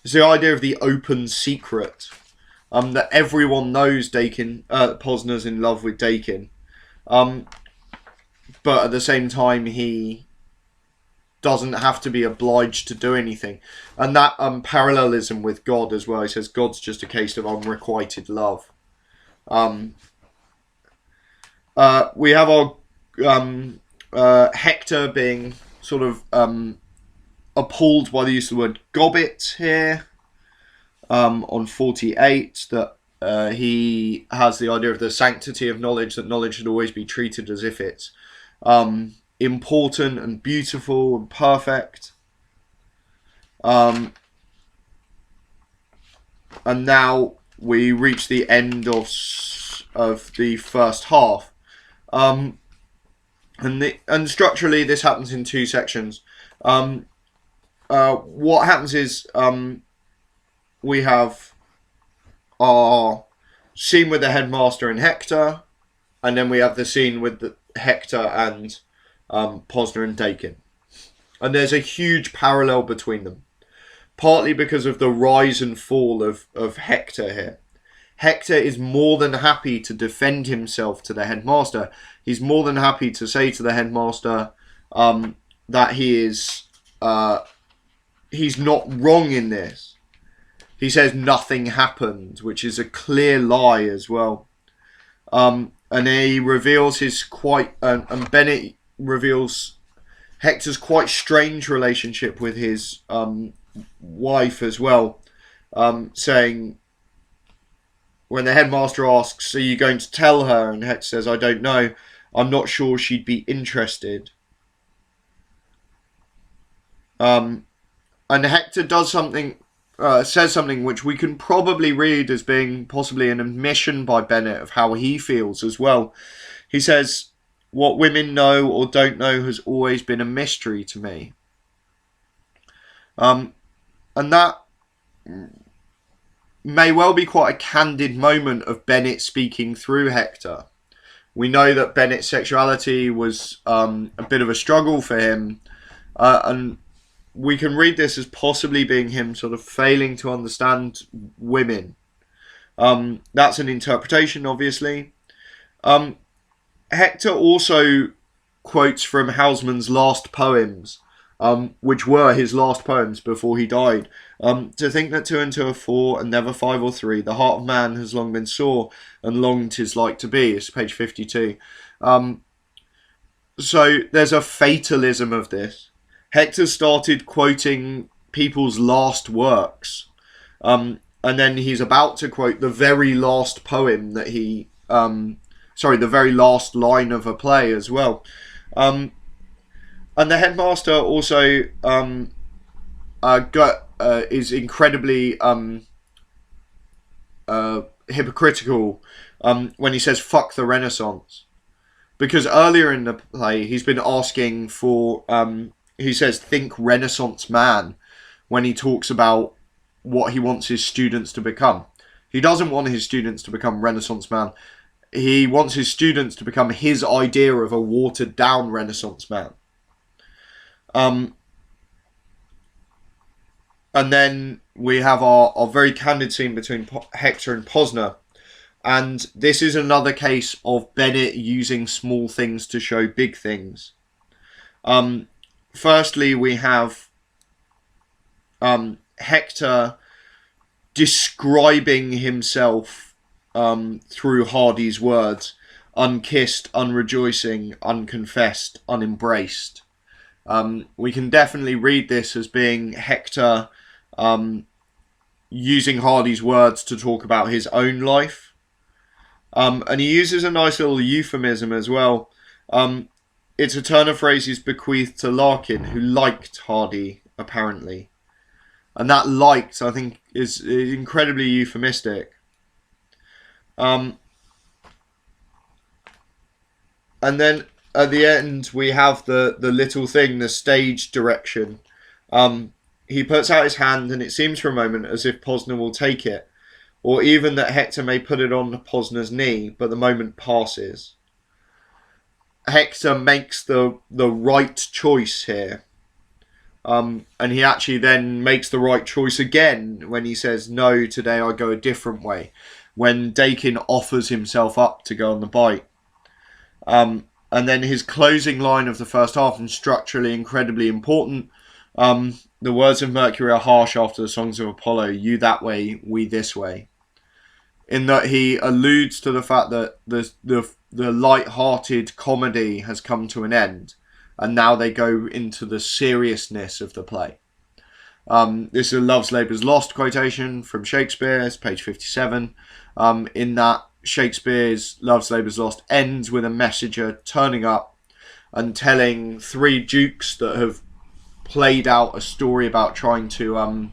It's the idea of the open secret. That everyone knows Posner's in love with Dakin. But at the same time, he doesn't have to be obliged to do anything. And that parallelism with God as well. He says God's just a case of unrequited love. We have our Hector being sort of appalled by the use of the word gobbet here on 48, that he has the idea of the sanctity of knowledge, that knowledge should always be treated as if it's important and beautiful and perfect. And now we reach the end of the first half. And structurally, this happens in two sections. What happens is we have our scene with the headmaster and Hector, and then we have the scene with Hector and Posner and Dakin. And there's a huge parallel between them, partly because of the rise and fall of Hector here. Hector is more than happy to defend himself to the headmaster. He's more than happy to say to the headmaster that he's not wrong in this. He says nothing happened, which is a clear lie as well. And he reveals and Bennett reveals Hector's quite strange relationship with his wife as well, saying, when the headmaster asks, are you going to tell her? And Hector says, I don't know. I'm not sure she'd be interested. And Hector does something, says something which we can probably read as being possibly an admission by Bennett of how he feels as well. He says, what women know or don't know has always been a mystery to me. And that may well be quite a candid moment of Bennett speaking through Hector. We know that Bennett's sexuality was a bit of a struggle for him, and we can read this as possibly being him sort of failing to understand women. That's an interpretation, obviously. Hector also quotes from Housman's last poems, which were his last poems before he died. To think that 2 and 2 are 4, and never 5 or 3. The heart of man has long been sore, and long 'tis like to be. It's page 52. So there's a fatalism of this. Hector started quoting people's last works, and then he's about to quote the very last poem that the very last line of a play as well. And the headmaster also is incredibly hypocritical when he says fuck the Renaissance, because earlier in the play he's been asking for he says think Renaissance man when he talks about what he wants his students to become. He doesn't want his students to become Renaissance man. He wants his students to become his idea of a watered down Renaissance man. And then we have our very candid scene between Hector and Posner. And this is another case of Bennett using small things to show big things. Firstly, we have Hector describing himself through Hardy's words: unkissed, unrejoicing, unconfessed, unembraced. We can definitely read this as being Hector using Hardy's words to talk about his own life. And he uses a nice little euphemism as well. It's a turn of phrases bequeathed to Larkin, who liked Hardy, apparently. And that liked, I think, is incredibly euphemistic. And then at the end, we have the little thing, the stage direction. he puts out his hand, and it seems for a moment as if Posner will take it, or even that Hector may put it on Posner's knee, but the moment passes. Hector makes the right choice here. And he actually then makes the right choice again when he says, no, today I go a different way. When Dakin offers himself up to go on the bite. And then his closing line of the first half, and structurally incredibly important. The words of Mercury are harsh after the songs of Apollo, you that way, we this way. In that he alludes to the fact that the light-hearted comedy has come to an end, and now they go into the seriousness of the play. This is a Love's Labour's Lost quotation from Shakespeare, it's page 57. In that, Shakespeare's Love's Labour's Lost ends with a messenger turning up and telling three dukes that have played out a story about trying to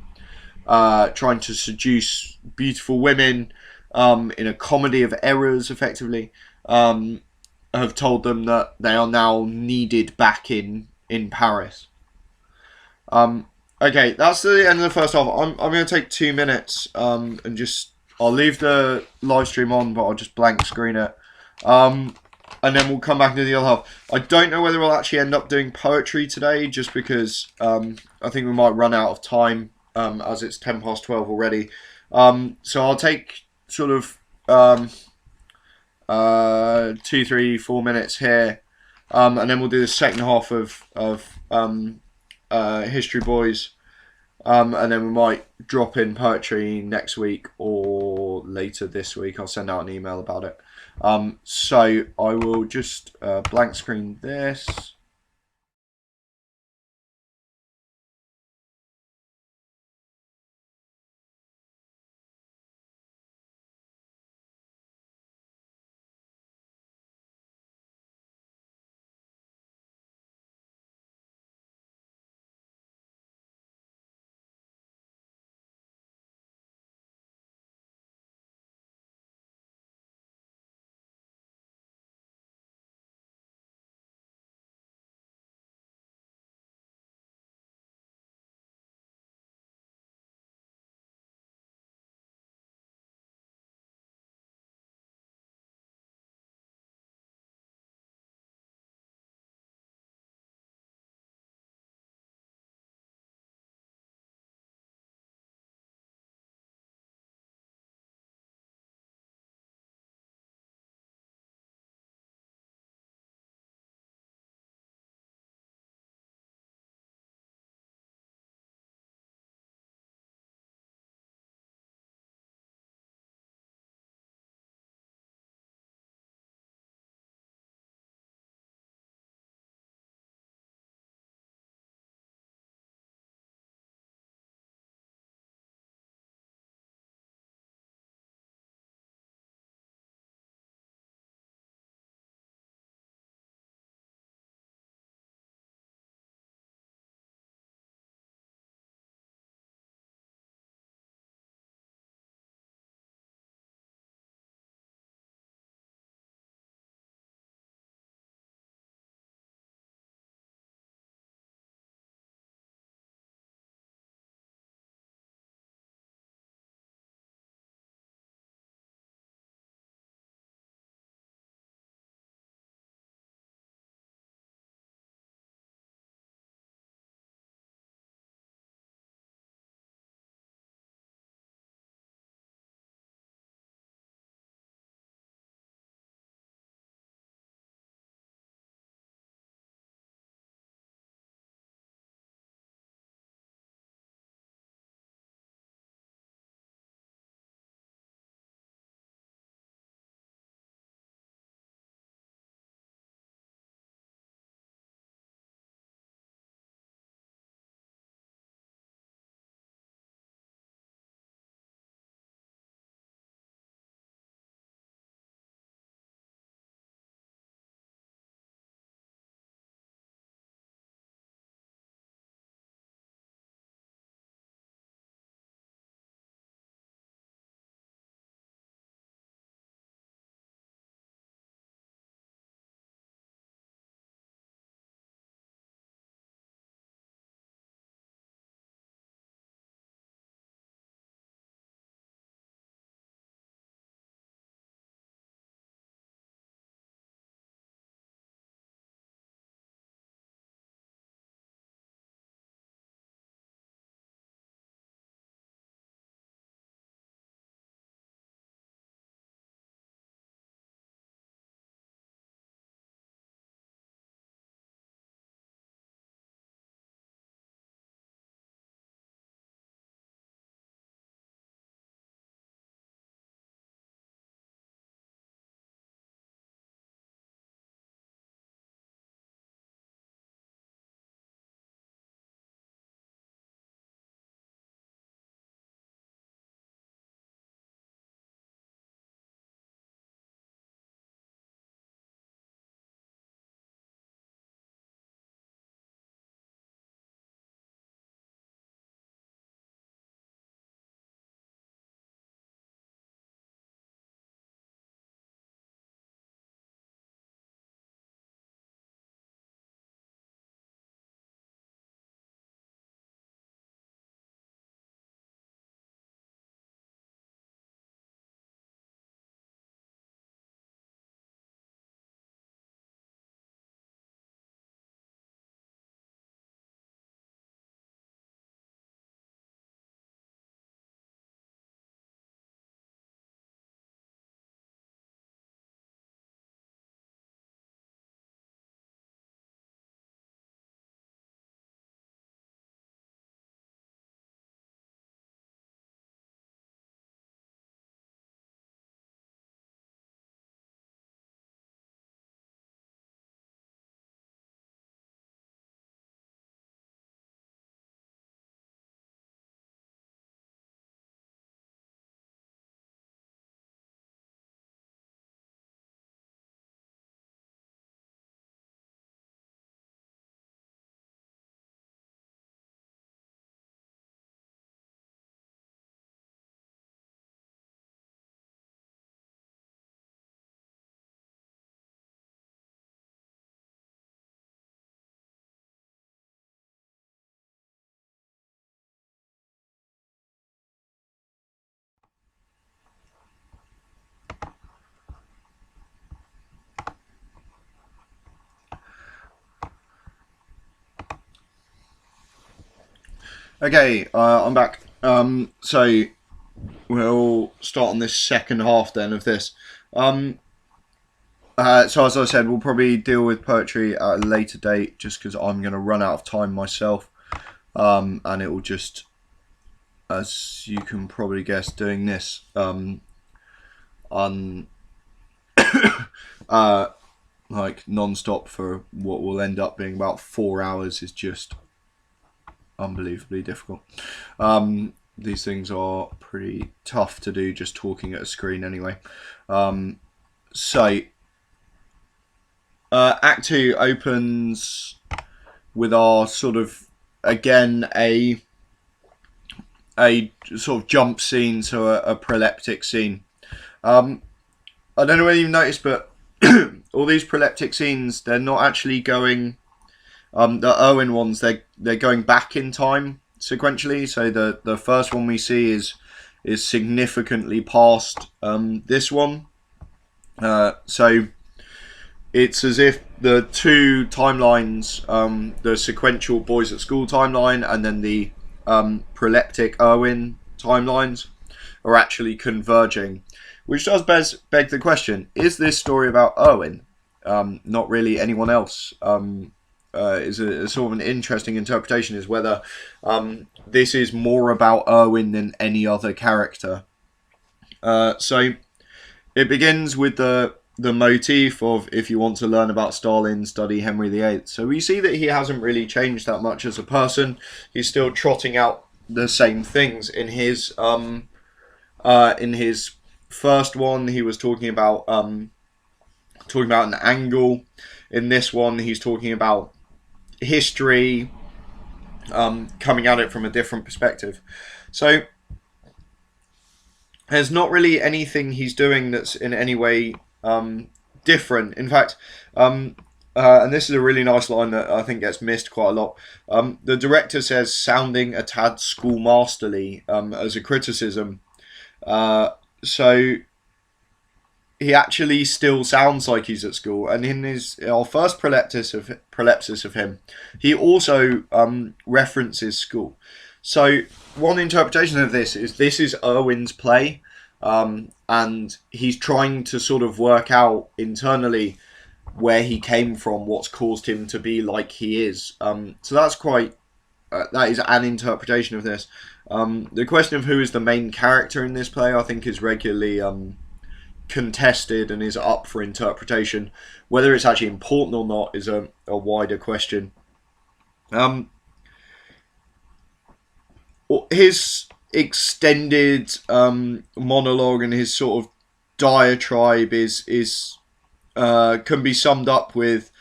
seduce beautiful women in a comedy of errors, effectively, have told them that they are now needed back in Paris. Okay, that's the end of the first half. I'm going to take 2 minutes and just, I'll leave the live stream on, but I'll just blank screen it. And then we'll come back into the other half. I don't know whether we'll actually end up doing poetry today, just because I think we might run out of time as it's 12:10 already. So I'll take sort of 2, 3, 4 minutes here, and then we'll do the second half of History Boys, and then we might drop in poetry next week or later this week. I'll send out an email about it. So I will just blank screen this. Okay, I'm back. So we'll start on this second half then of this. So as I said, we'll probably deal with poetry at a later date, just because I'm going to run out of time myself, and it will just, as you can probably guess, doing this like non-stop for what will end up being about 4 hours is just unbelievably difficult. These things are pretty tough to do just talking at a screen anyway. So Act 2 opens with our sort of, again, a sort of jump scene to a proleptic scene. I don't know whether you've noticed, but all these proleptic scenes, they're not actually going... the Irwin ones, they're going back in time sequentially. So the first one we see is significantly past this one. So it's as if the two timelines, the sequential Boys at School timeline and then the proleptic Irwin timelines, are actually converging, which does beg the question: is this story about Irwin? Not really anyone else. Is a sort of an interesting interpretation, is whether this is more about Irwin than any other character. So it begins with the motif of, if you want to learn about Stalin, study Henry VIII. So we see that he hasn't really changed that much as a person. He's still trotting out the same things. In his first one, he was talking about an angle. In this one, he's talking about history, coming at it from a different perspective. So there's not really anything he's doing that's in any way different. In fact, and this is a really nice line that I think gets missed quite a lot. The director says, sounding a tad schoolmasterly, as a criticism. So he actually still sounds like he's at school. And in our first prolepsis of him, he also references school. So one interpretation of this is Irwin's play, and he's trying to sort of work out internally where he came from, what's caused him to be like he is. So that's quite... that is an interpretation of this. The question of who is the main character in this play, I think, is regularly contested and is up for interpretation. Whether it's actually important or not is a wider question. His extended monologue and his sort of diatribe is can be summed up with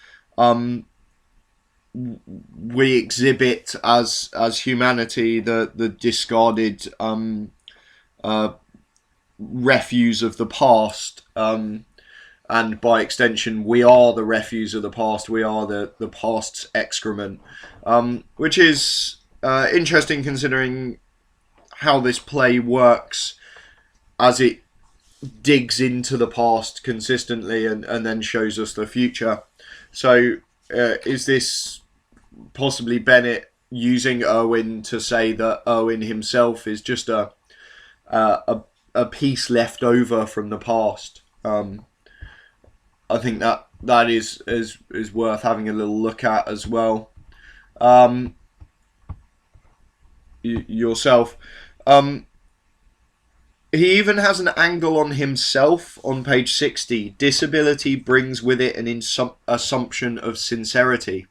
we exhibit as humanity the discarded refuse of the past, and by extension we are the refuse of the past, we are the past's excrement, which is interesting considering how this play works as it digs into the past consistently and then shows us the future. So is this possibly Bennett using Irwin to say that Irwin himself is just a piece left over from the past? I think that is worth having a little look at as well. Yourself. He even has an angle on himself on page 60. Disability brings with it an assumption of sincerity.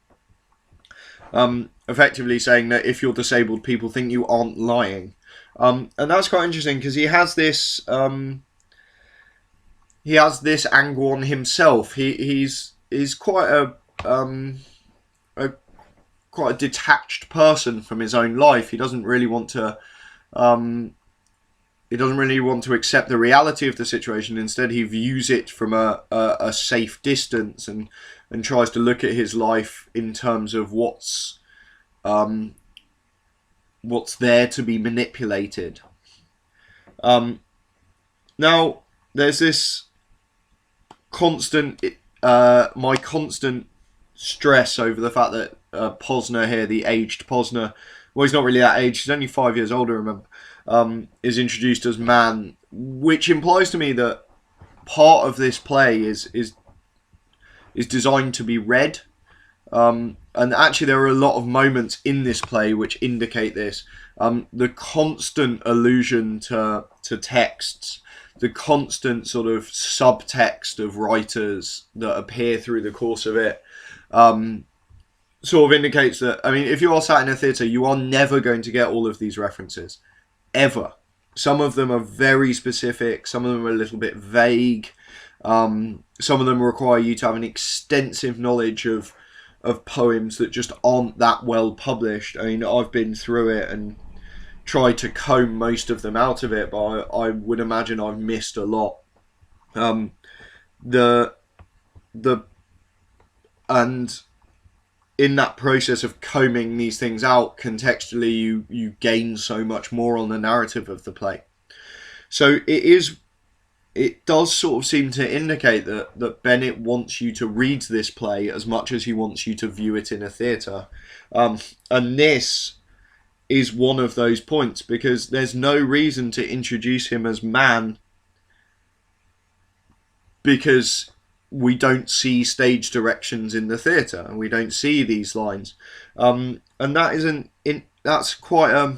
Effectively saying that if you're disabled, people think you aren't lying. And that's quite interesting because he has this angle on himself. He's quite a detached person from his own life. He doesn't really want to accept the reality of the situation. Instead, he views it from a safe distance and tries to look at his life in terms of what's there to be manipulated. Now, there's this constant stress over the fact that Posner here, the aged Posner, well, he's not really that age, he's only 5 years older, remember, is introduced as man, which implies to me that part of this play is designed to be read. And actually, there are a lot of moments in this play which indicate this. The constant allusion to texts, the constant sort of subtext of writers that appear through the course of it, sort of indicates that, I mean, if you are sat in a theatre, you are never going to get all of these references, ever. Some of them are very specific, some of them are a little bit vague, some of them require you to have an extensive knowledge of poems that just aren't that well published. I mean, I've been through it and tried to comb most of them out of it, but I would imagine I've missed a lot. And in that process of combing these things out contextually, you gain so much more on the narrative of the play. So it does sort of seem to indicate that Bennett wants you to read this play as much as he wants you to view it in a theatre. And this is one of those points, because there's no reason to introduce him as man, because we don't see stage directions in the theatre and we don't see these lines. And that's quite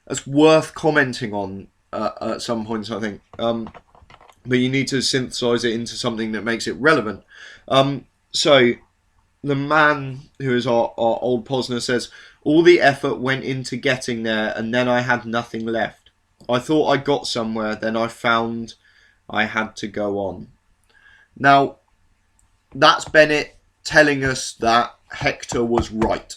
that's worth commenting on at some points, I think. But you need to synthesize it into something that makes it relevant. So the man who is our old Posner says, all the effort went into getting there, and then I had nothing left. I thought I got somewhere, then I found I had to go on. Now, that's Bennett telling us that Hector was right.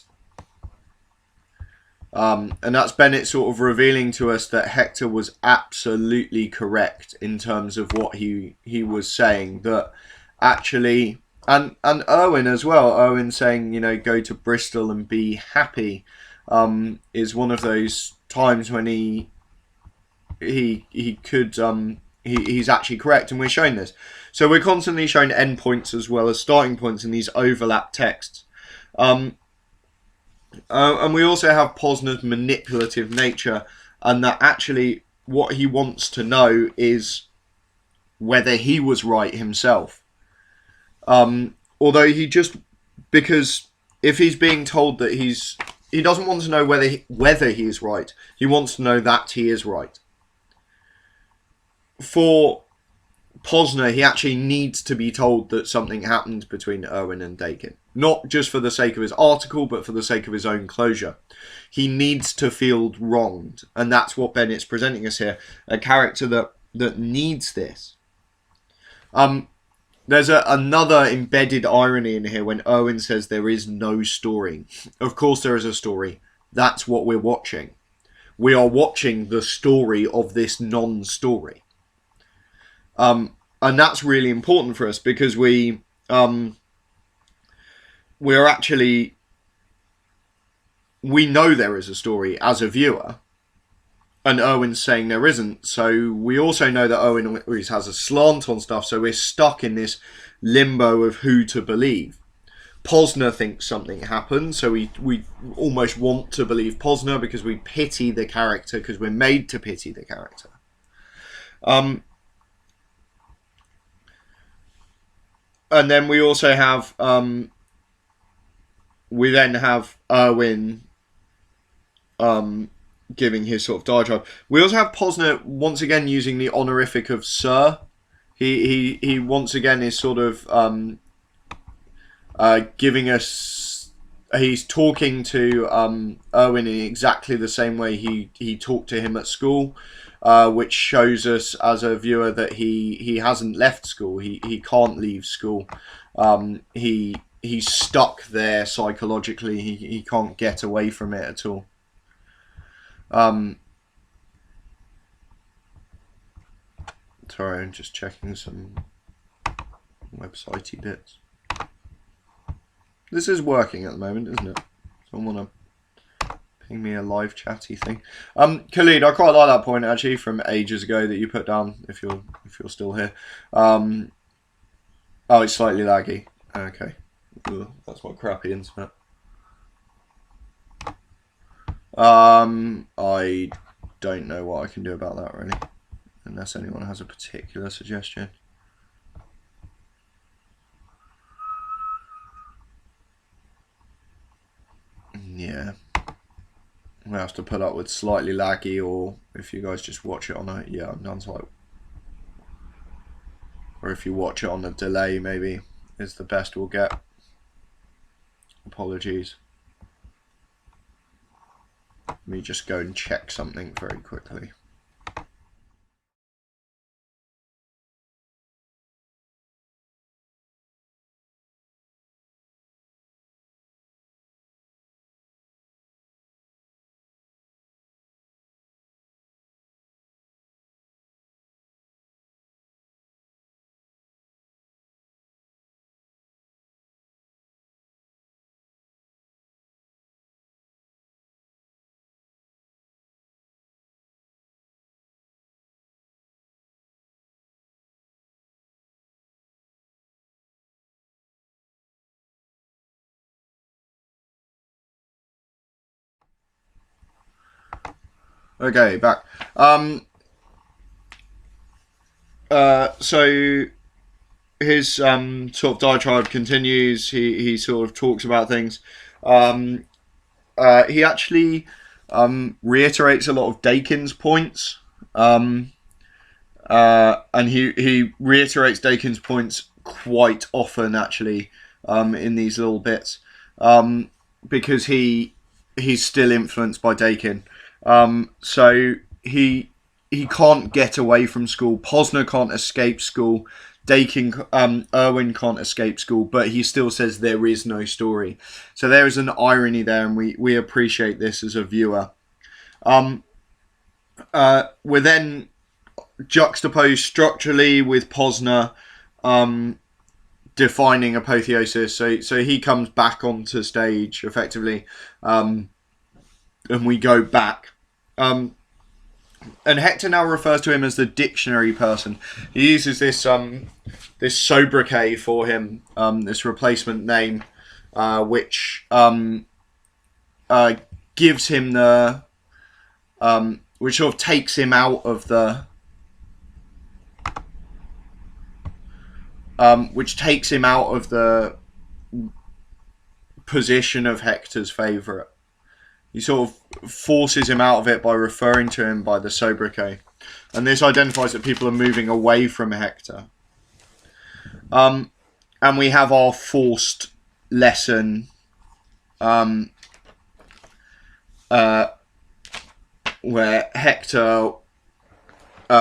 And that's Bennett sort of revealing to us that Hector was absolutely correct in terms of what he was saying. That actually, and Owen as well, Owen saying, you know, go to Bristol and be happy, is one of those times when he could, he's actually correct, and we're showing this. So we're constantly showing endpoints as well as starting points in these overlap texts. And we also have Posner's manipulative nature, and that actually what he wants to know is whether he was right himself. Although because if he's being told that he doesn't want to know whether he is right, he wants to know that he is right. For Posner, he actually needs to be told that something happened between Owen and Dakin. Not just for the sake of his article, but for the sake of his own closure. He needs to feel wronged, and that's what Bennett's presenting us here. A character that needs this. There's another embedded irony in here when Owen says there is no story. Of course there is a story. That's what we're watching. We are watching the story of this non-story. And that's really important for us, because we're actually, we know there is a story as a viewer, and Owen's saying there isn't. So we also know that Owen always has a slant on stuff, so we're stuck in this limbo of who to believe. Posner thinks something happened, so we almost want to believe Posner because we pity the character, because we're made to pity the character. And then we also have Owen giving his sort of diatribe. We also have Posner once again using the honorific of Sir. He once again is sort of giving us. He's talking to Owen in exactly the same way he talked to him at school, which shows us as a viewer that he hasn't left school. He can't leave school. He's stuck there psychologically. He can't get away from it at all. Sorry, I'm just checking some websitey bits. This is working at the moment, isn't it? Someone want to ping me a live chatty thing. Khalid, I quite like that point actually from ages ago that you put down. If you're still here. Oh, it's slightly laggy. Okay, ugh, that's my crappy internet. I don't know what I can do about that, really, unless anyone has a particular suggestion. Yeah, we have to put up with slightly laggy, or if you guys just watch it on a or if you watch it on a delay, maybe is the best we'll get. Apologies. Let me just go and check something very quickly. Okay, back. So his sort of diatribe continues. He sort of talks about things. He actually reiterates a lot of Dakin's points. And he reiterates Dakin's points quite often, actually, in these little bits, because he's still influenced by Dakin. So he can't get away from school. Posner can't escape school. Dakin, Irwin can't escape school, but he still says there is no story. So there is an irony there, and we appreciate this as a viewer. We're then juxtaposed structurally with Posner defining apotheosis. So he comes back onto stage effectively, and we go back. And Hector now refers to him as the dictionary person. He uses this this sobriquet for him, this replacement name, which gives him the which sort of takes him out of the position of Hector's favourite. He sort of forces him out of it by referring to him by the sobriquet. And this identifies that people are moving away from Hector. And we have our forced lesson where Hector...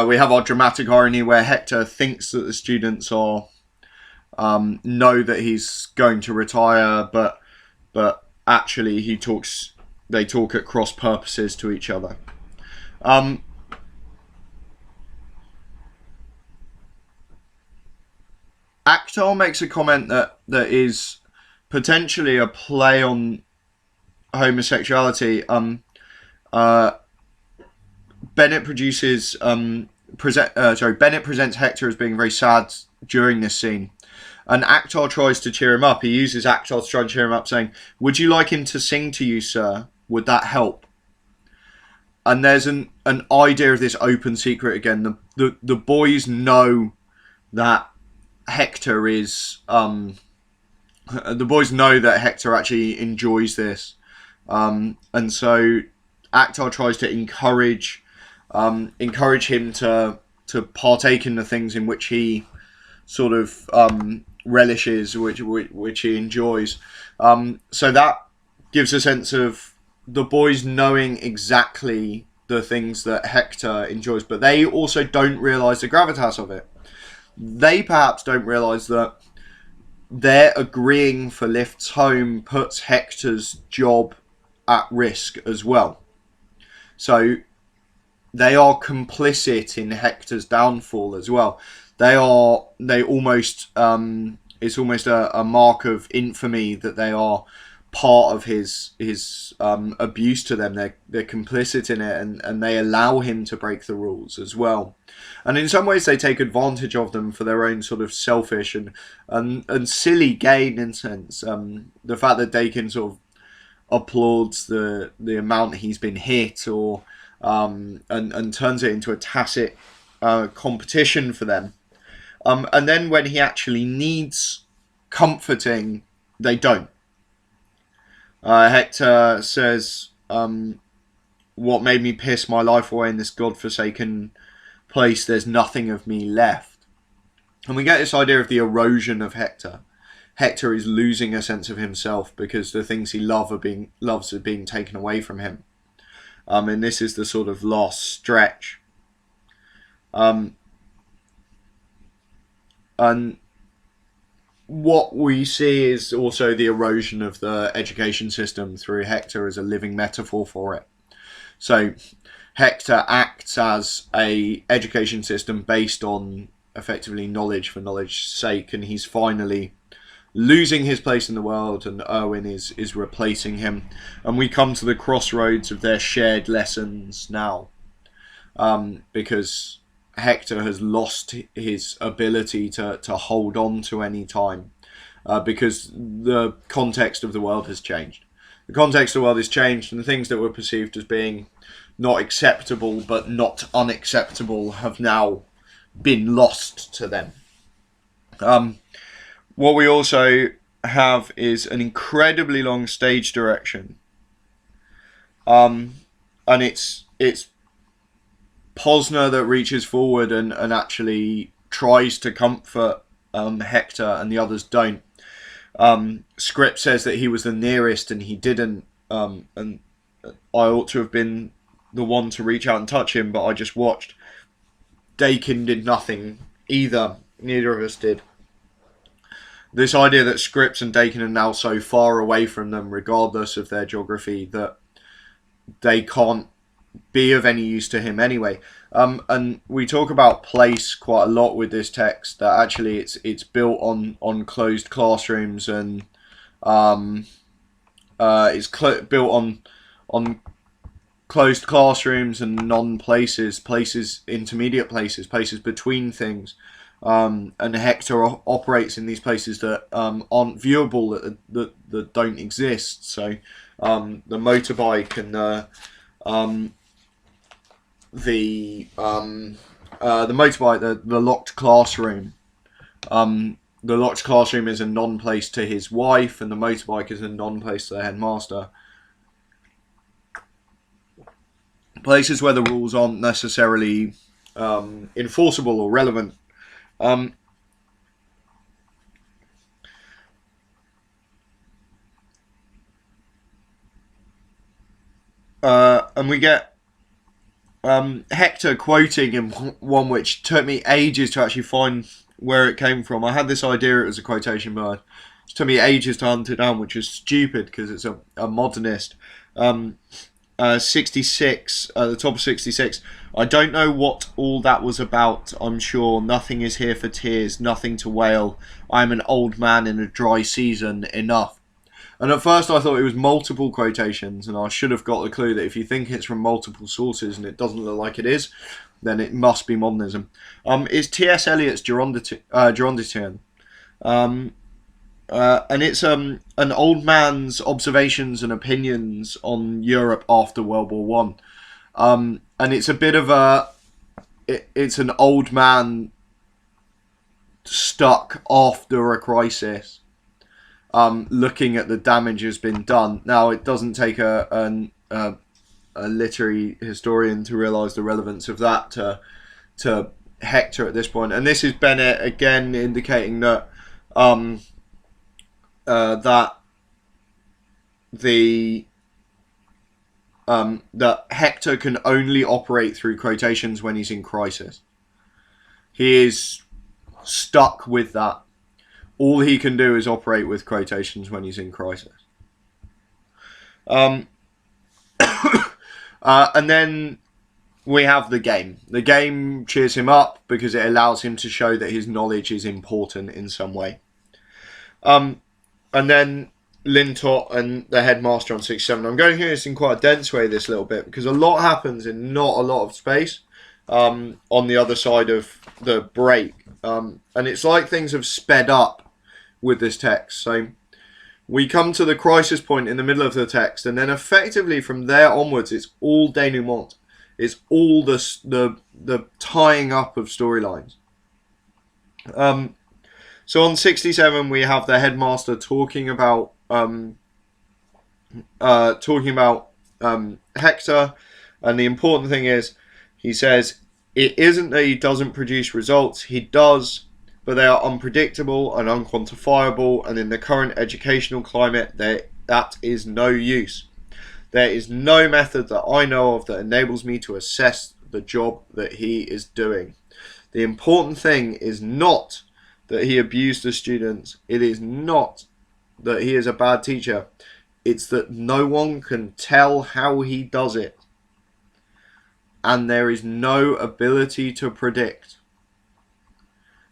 we have our dramatic irony where Hector thinks that the students are know that he's going to retire, but actually they talk at cross purposes to each other. Akhtar makes a comment that is potentially a play on homosexuality. Bennett presents Hector as being very sad during this scene, and Akhtar tries to cheer him up. He uses Akhtar to try and cheer him up, saying, "Would you like him to sing to you, sir? Would that help?" And there's an idea of this open secret again. The boys know that Hector is the boys know that Hector actually enjoys this, and so Akhtar tries to encourage him to partake in the things in which he sort of relishes, which he enjoys. So that gives a sense of the boys knowing exactly the things that Hector enjoys, but they also don't realise the gravitas of it. They perhaps don't realise that their agreeing for lifts home puts Hector's job at risk as well. So they are complicit in Hector's downfall as well. It's almost a mark of infamy that they are part of his abuse to them. They're complicit in it, and they allow him to break the rules as well. And in some ways they take advantage of them for their own sort of selfish and silly gain, in a sense. The fact that they can sort of applauds the amount he's been hit, or and turns it into a tacit competition for them. And then when he actually needs comforting, they don't. Hector says, what made me piss my life away in this godforsaken place? There's nothing of me left. And we get this idea of the erosion of Hector. Hector is losing a sense of himself because the things he loves are being taken away from him. And this is the sort of last stretch. And what we see is also the erosion of the education system through Hector as a living metaphor for it. So Hector acts as a education system based on effectively knowledge for knowledge's sake, and he's finally losing his place in the world, and Erwin is replacing him. And we come to the crossroads of their shared lessons now, because Hector has lost his ability to hold on to any time, because the context of the world has changed. The context of the world has changed, and the things that were perceived as being not acceptable but not unacceptable have now been lost to them. What we also have is an incredibly long stage direction, and it's Posner that reaches forward and actually tries to comfort Hector, and the others don't. Script says that he was the nearest and he didn't, and I ought to have been the one to reach out and touch him, but I just watched. Dakin did nothing either. Neither of us did. This idea that Scripps and Dakin are now so far away from them, regardless of their geography, that they can't be of any use to him anyway. And we talk about place quite a lot with this text, that actually it's built on closed classrooms, and it's built on closed classrooms and places, intermediate places between things. And Hector operates in these places that aren't viewable, that don't exist. So the motorbike and the motorbike, the locked classroom. The locked classroom is a non-place to his wife, and the motorbike is a non-place to the headmaster. Places where the rules aren't necessarily enforceable or relevant. And we get Hector quoting in one which took me ages to actually find where it came from. I had this idea it was a quotation, but it took me ages to hunt it down, which is stupid because it's a modernist. 66, the top of 66. I don't know what all that was about, I'm sure. Nothing is here for tears, nothing to wail. I am an old man in a dry season, enough. And at first I thought it was multiple quotations, and I should have got the clue that if you think it's from multiple sources and it doesn't look like it is, then it must be modernism. It's T.S. Eliot's Gironditien. And it's an old man's observations and opinions on Europe after World War One, and it's a bit of it's an old man stuck after a crisis, looking at the damage has been done. Now, it doesn't take a literary historian to realise the relevance of that to Hector at this point, and this is Bennett again indicating that. That Hector can only operate through quotations when he's in crisis. He is stuck with that. All he can do is operate with quotations when he's in crisis. And then we have the game. The game cheers him up because it allows him to show that his knowledge is important in some way. And then Lintot and the headmaster on 67. I'm going through this in quite a dense way this little bit because a lot happens in not a lot of space on the other side of the break. And it's like things have sped up with this text. So we come to the crisis point in the middle of the text, and then effectively from there onwards, it's all denouement. It's all the tying up of storylines. So on 67, we have the headmaster talking about Hector, and the important thing is, he says, it isn't that he doesn't produce results, he does, but they are unpredictable and unquantifiable, and in the current educational climate, that is no use. There is no method that I know of that enables me to assess the job that he is doing. The important thing is not that he abused the students. It is not that he is a bad teacher. It's that no one can tell how he does it. And there is no ability to predict.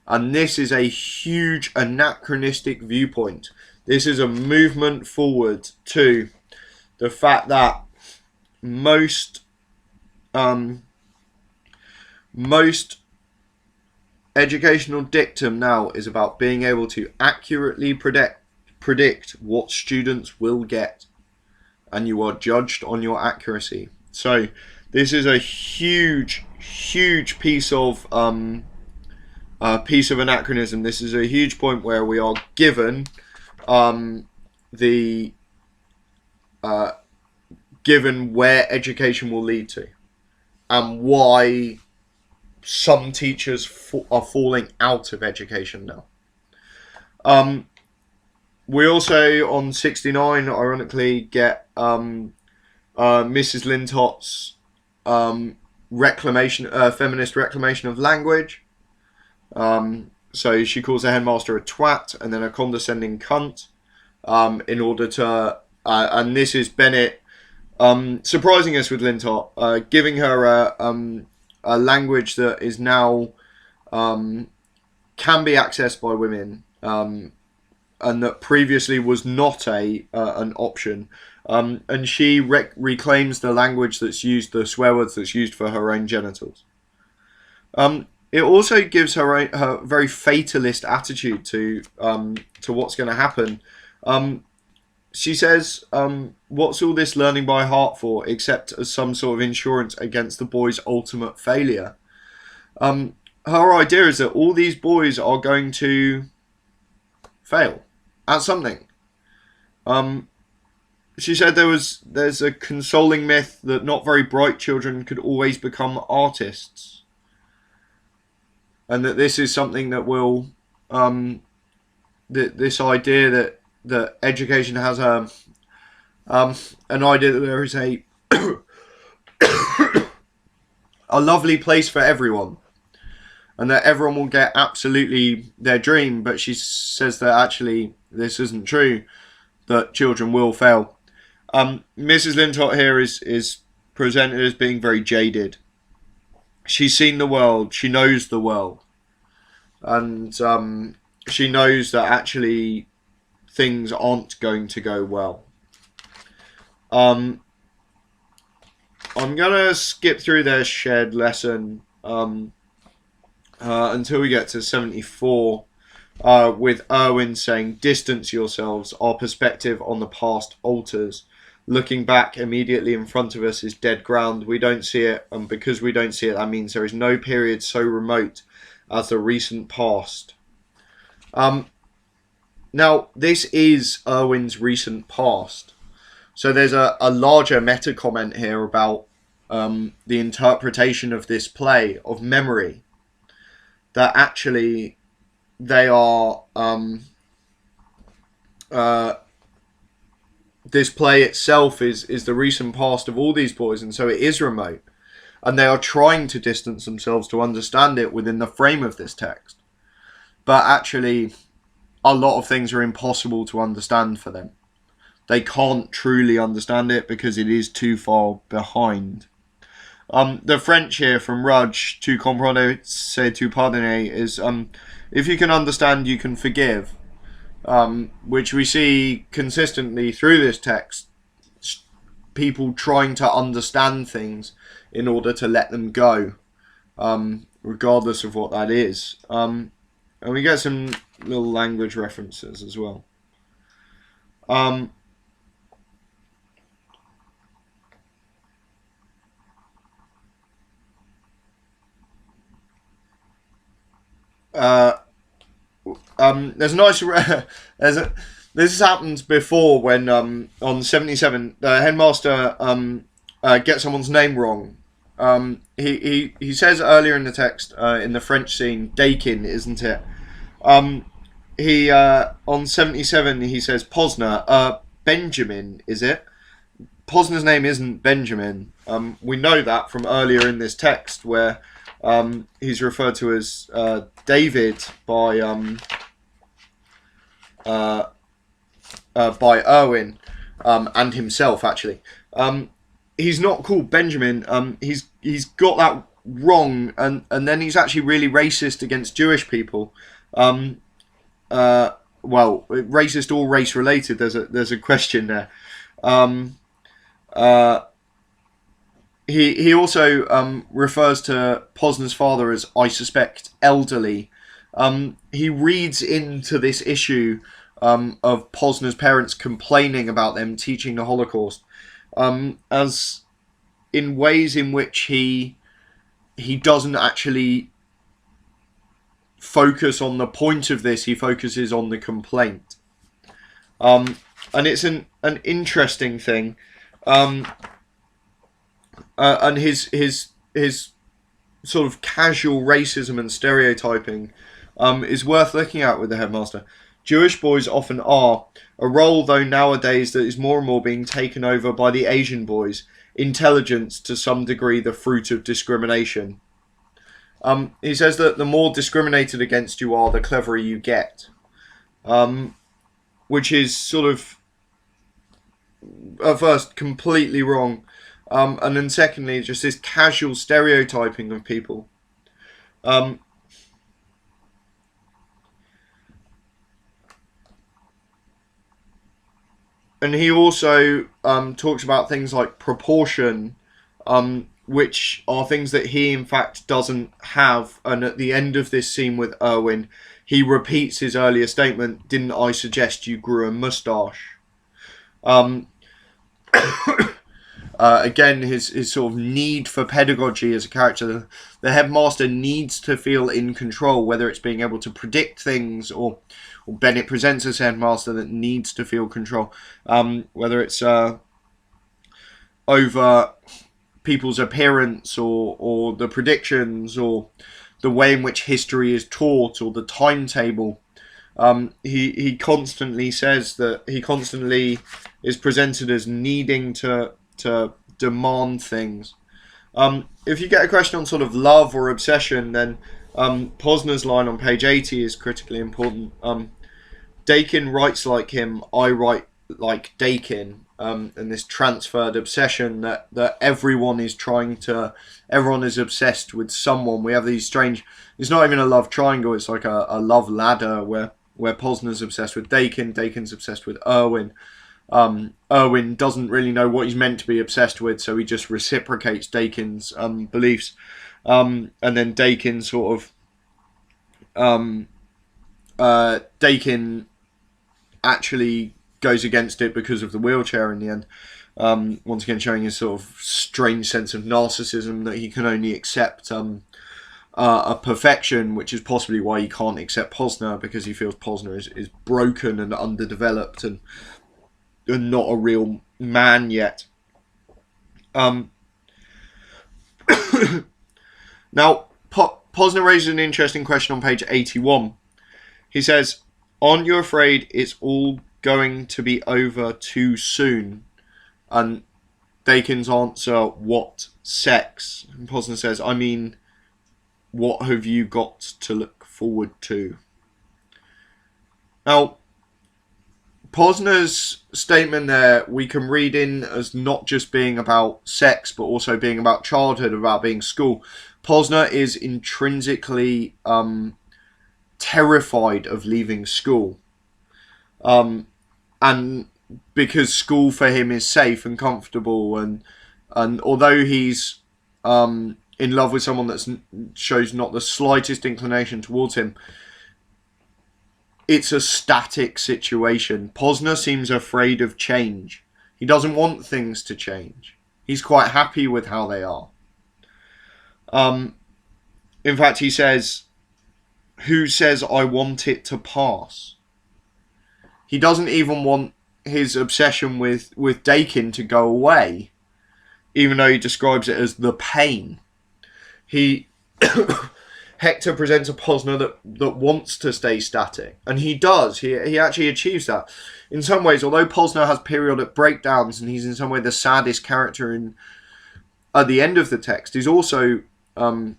And this is a huge anachronistic viewpoint. This is a movement forward to the fact that most educational dictum now is about being able to accurately predict what students will get, and you are judged on your accuracy. So this is a huge piece of anachronism. This is a huge point where we are given given where education will lead to, and why some teachers are falling out of education now. We also, on 69, ironically, get Mrs. Lintot's feminist reclamation of language. So she calls the headmaster a twat and then a condescending cunt, in order to, and this is Bennett surprising us with Lintot, giving her a language that is now can be accessed by women, and that previously was not an option. And she reclaims the language that's used, the swear words that's used for her own genitals. It also gives her very fatalist attitude to what's going to happen. She says, what's all this learning by heart for, except as some sort of insurance against the boys' ultimate failure? Her idea is that all these boys are going to fail at something. She said there's a consoling myth that not very bright children could always become artists, and that this is something that will this idea that education has an idea that there is a a lovely place for everyone, and that everyone will get absolutely their dream. But she says that actually this isn't true, that children will fail. Mrs. Lintot here is presented as being very jaded. She's seen the world, she knows the world, and she knows that actually things aren't going to go well. I'm gonna skip through their shared lesson until we get to 74, with Irwin saying, "Distance yourselves. Our perspective on the past alters. Looking back immediately in front of us is dead ground. We don't see it, and because we don't see it, that means there is no period so remote as the recent past." Now, this is Irwin's recent past. So there's a larger meta comment here about the interpretation of this play, of memory, that actually they are this play itself is the recent past of all these boys, and so it is remote, and they are trying to distance themselves to understand it within the frame of this text, but actually a lot of things are impossible to understand for them. They can't truly understand it because it is too far behind. The French here from Rudge, "Tu comprendre, c'est tu pardonner," is if you can understand, you can forgive, which we see consistently through this text. People trying to understand things in order to let them go, regardless of what that is. And we get some little language references as well. Um, uh, there's a nice there's a this has happened before when on 77 the headmaster gets someone's name wrong. He says earlier in the text, in the French scene, Dakin, isn't it? He On 77 he says Posner, Benjamin, is it? Posner's name isn't Benjamin. We know that from earlier in this text where he's referred to as David by Erwin and himself actually. He's not called Benjamin. He's got that wrong, and then he's actually really racist against Jewish people. Well, racist or race related. There's a question there. He also refers to Posner's father as, I suspect, elderly. He reads into this issue of Posner's parents complaining about them teaching the Holocaust as in ways in which he doesn't actually focus on the point of this. He focuses on the complaint, and it's an interesting thing. And his sort of casual racism and stereotyping is worth looking at with the headmaster. Jewish boys often are, a role though nowadays that is more and more being taken over by the Asian boys. Intelligence to some degree the fruit of discrimination. He says that the more discriminated against you are, the cleverer you get. Which is sort of, at first, completely wrong. And then secondly, just this casual stereotyping of people. And he also talks about things like proportion, which are things that he in fact doesn't have. And at the end of this scene with Erwin, he repeats his earlier statement, didn't I suggest you grew a moustache? Again, his sort of need for pedagogy as a character. The headmaster needs to feel in control, whether it's being able to predict things or Bennett presents as headmaster that needs to feel control. Whether it's over people's appearance or the predictions or the way in which history is taught or the timetable. He constantly says that he constantly is presented as needing to demand things. If you get a question on sort of love or obsession, then Posner's line on page 80 is critically important. Dakin writes like him, I write like Dakin, and this transferred obsession that everyone is obsessed with someone. We have these strange, it's not even a love triangle, it's like a love ladder where Posner's obsessed with Dakin, Dakin's obsessed with Erwin. Erwin doesn't really know what he's meant to be obsessed with, so he just reciprocates Dakin's beliefs. And then Dakin sort of Dakin actually goes against it because of the wheelchair in the end. Once again showing his sort of strange sense of narcissism, that he can only accept a perfection, which is possibly why he can't accept Posner, because he feels Posner is broken and underdeveloped and not a real man yet. Now, Posner raises an interesting question on page 81. He says, aren't you afraid it's all going to be over too soon? And Dakin's answer, what sex? And Posner says, I mean, what have you got to look forward to? Now, Posner's statement there we can read in as not just being about sex, but also being about childhood, about being school. Posner is intrinsically terrified of leaving school. And because school for him is safe and comfortable, and although he's in love with someone that shows not the slightest inclination towards him, it's a static situation. Posner seems afraid of change. He doesn't want things to change. He's quite happy with how they are. In fact, he says, "Who says I want it to pass?" He doesn't even want his obsession with Dakin to go away, even though he describes it as the pain. Hector presents a Posner that wants to stay static, and he does. He actually achieves that. In some ways, although Posner has periodic breakdowns and he's in some way the saddest character at the end of the text, he's also, in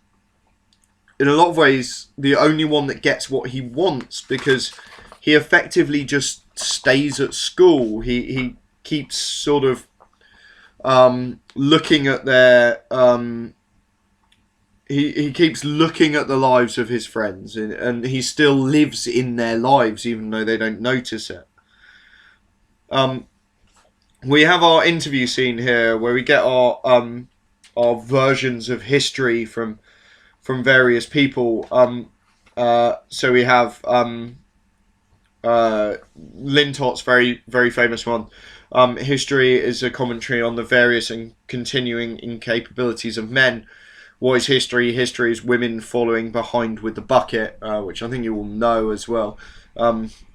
a lot of ways, the only one that gets what he wants, because he effectively just stays at school. He keeps sort of looking at their... He keeps looking at the lives of his friends, and he still lives in their lives, even though they don't notice it. We have our interview scene here, where we get our versions of history from various people. So we have Lintot's very, very famous one. History is a commentary on the various and continuing incapabilities of men. What is history? History is women following behind with the bucket, which I think you all know as well,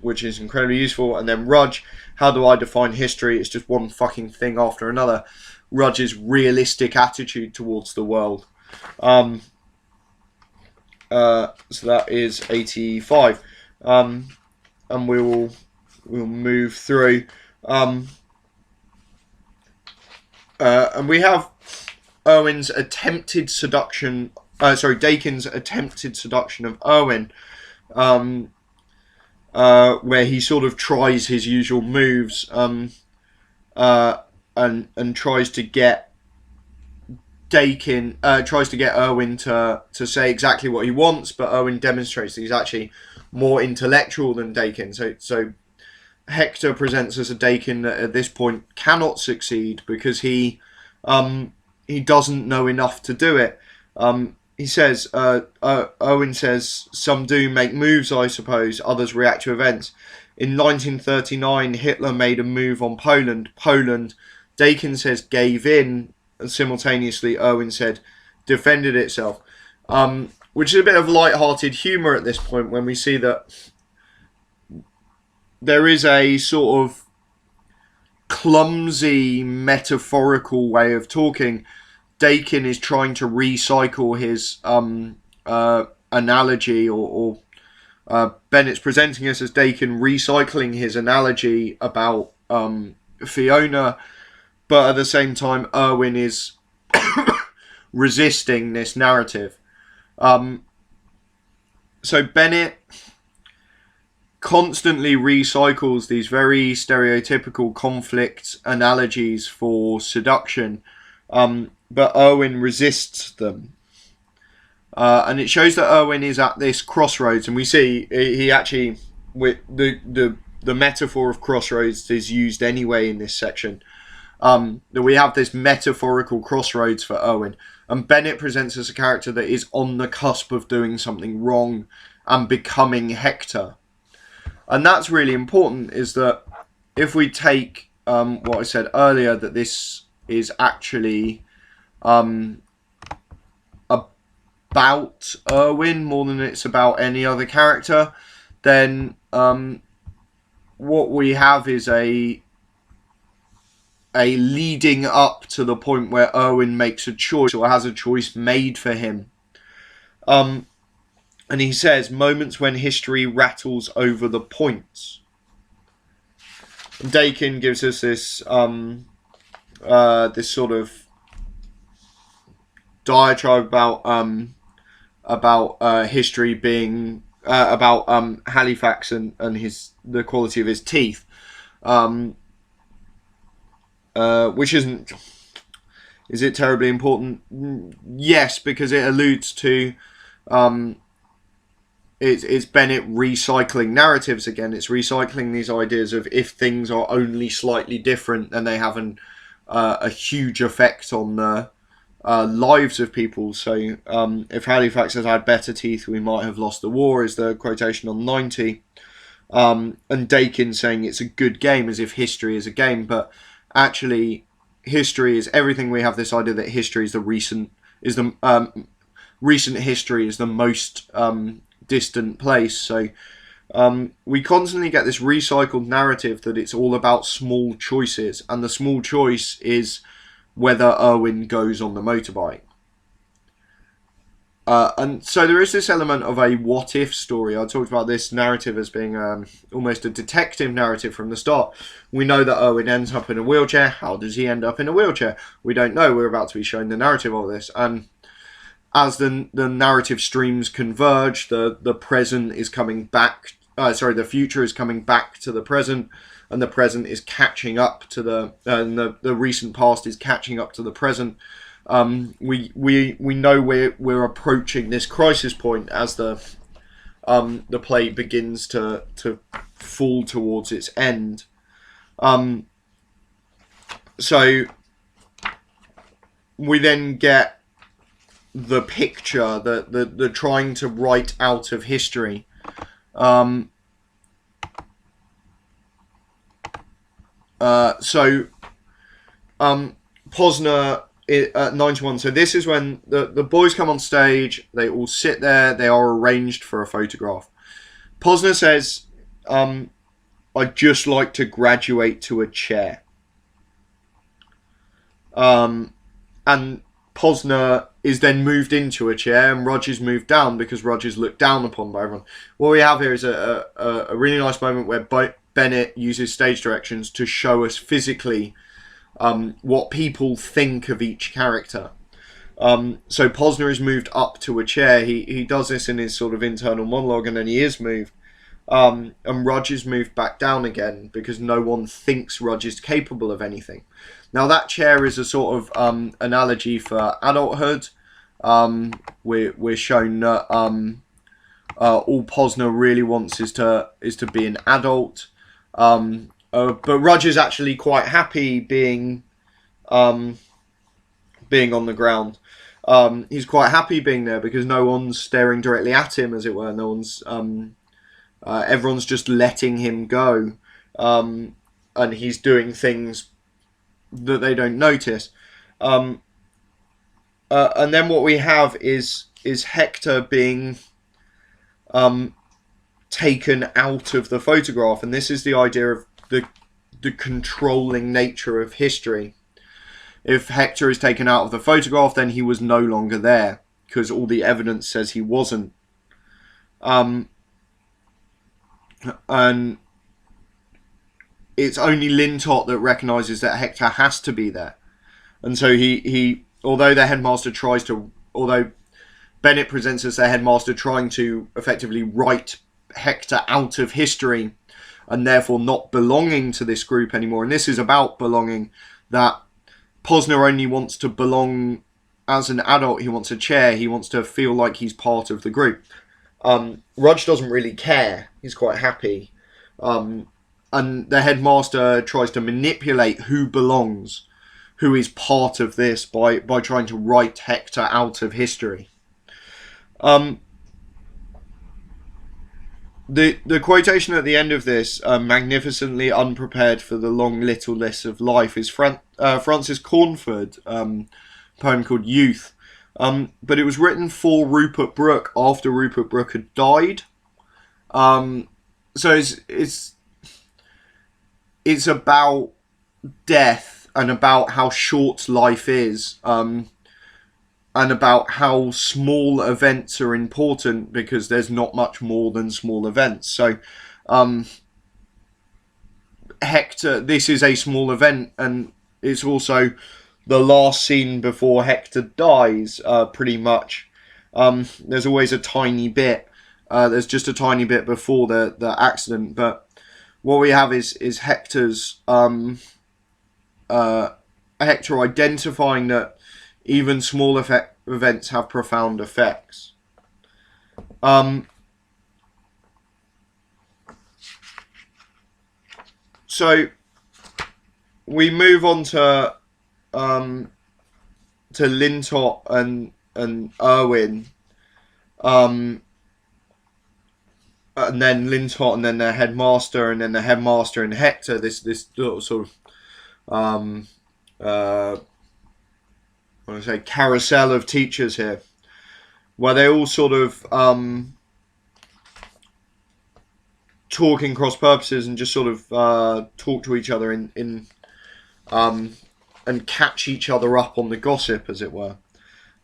which is incredibly useful. And then Rudge, how do I define history? It's just one fucking thing after another. Rudge's realistic attitude towards the world. So that is 85. And we'll move through. And we have Dakin's attempted seduction of Erwin, where he sort of tries his usual moves, and tries to get Erwin to say exactly what he wants, but Erwin demonstrates that he's actually more intellectual than Dakin. So Hector presents us a Dakin that at this point cannot succeed because he doesn't know enough to do it. He says, Erwin says, some do make moves, I suppose, others react to events. In 1939, Hitler made a move on Poland. Dakin says, gave in, and simultaneously Erwin said, defended itself. Which is a bit of light-hearted humour at this point, when we see that there is a sort of clumsy metaphorical way of talking. Dakin is trying to recycle his analogy, or Bennett's presenting us as Dakin recycling his analogy about Fiona, but at the same time Erwin is resisting this narrative. So Bennett constantly recycles these very stereotypical conflict analogies for seduction, but Erwin resists them. And it shows that Erwin is at this crossroads, and we see he actually, with the metaphor of crossroads is used anyway in this section. That we have this metaphorical crossroads for Erwin, and Bennett presents as a character that is on the cusp of doing something wrong and becoming Hector. And that's really important, is that if we take what I said earlier, that this is actually about Erwin more than it's about any other character, then what we have is a leading up to the point where Erwin makes a choice, or has a choice made for him. And he says, moments when history rattles over the points. Dakin gives us this this sort of diatribe about history being about Halifax and the quality of his teeth, which isn't. Is it terribly important? Yes, because it alludes to it's Bennett recycling narratives again. It's recycling these ideas of if things are only slightly different, then they have a huge effect on the lives of people. So if Halifax has had better teeth, we might have lost the war, is the quotation on 90. and Dakin saying it's a good game as if history is a game, but actually history is everything. We have this idea that history is the recent history is the most distant place. So we constantly get this recycled narrative that it's all about small choices, and the small choice is whether Irwin goes on the motorbike. And so there is this element of a what-if story. I talked about this narrative as being almost a detective narrative from the start. We know that Irwin ends up in a wheelchair. How does he end up in a wheelchair? We don't know. We're about to be shown the narrative of this. And as the narrative streams converge, the present is coming back. The future is coming back to the present, and the present is catching up to the recent past is catching up to the present. We know we're approaching this crisis point as the play begins to fall towards its end. So we then get the picture, the trying to write out of history. Posner at 91. So this is when the boys come on stage. They all sit there. They are arranged for a photograph. Posner says, "I'd just like to graduate to a chair." And Posner is then moved into a chair, and Rogers moved down because Rogers looked down upon by everyone. What we have here is a really nice moment where Bennett uses stage directions to show us physically what people think of each character. So Posner is moved up to a chair. He does this in his sort of internal monologue, and then he is moved. And Rogers moved back down again because no one thinks Rogers capable of anything. Now that chair is a sort of analogy for adulthood. We're shown that all Posner really wants is to be an adult. But Rogers actually quite happy being on the ground. He's quite happy being there because no one's staring directly at him, as it were. No one's everyone's just letting him go, and he's doing things that they don't notice. And then what we have is Hector being taken out of the photograph, and this is the idea of the controlling nature of history. If Hector is taken out of the photograph, then he was no longer there because all the evidence says he wasn't. And it's only Lintott that recognises that Hector has to be there, and so he although Bennett presents as the headmaster trying to effectively write Hector out of history and therefore not belonging to this group anymore. And this is about belonging, that Posner only wants to belong as an adult. He wants a chair. He wants to feel like he's part of the group. Rudge doesn't really care. He's quite happy. And the headmaster tries to manipulate who belongs, who is part of this, by trying to write Hector out of history. The quotation at the end of this, magnificently unprepared for the long littleness of life, is Francis Cornford, poem called Youth. But it was written for Rupert Brooke after Rupert Brooke had died. So it's about death and about how short life is, and about how small events are important because there's not much more than small events. So Hector, this is a small event, and it's also the last scene before Hector dies, pretty much. There's always a tiny bit. There's just a tiny bit before the accident, but what we have is Hector's Hector identifying that even small events have profound effects. So we move on to Lintott and Irwin. and then Lintot, and then their headmaster, and then the headmaster and Hector. This little sort of I want to say carousel of teachers here, where they all sort of talking cross purposes and just sort of talk to each other in and catch each other up on the gossip, as it were.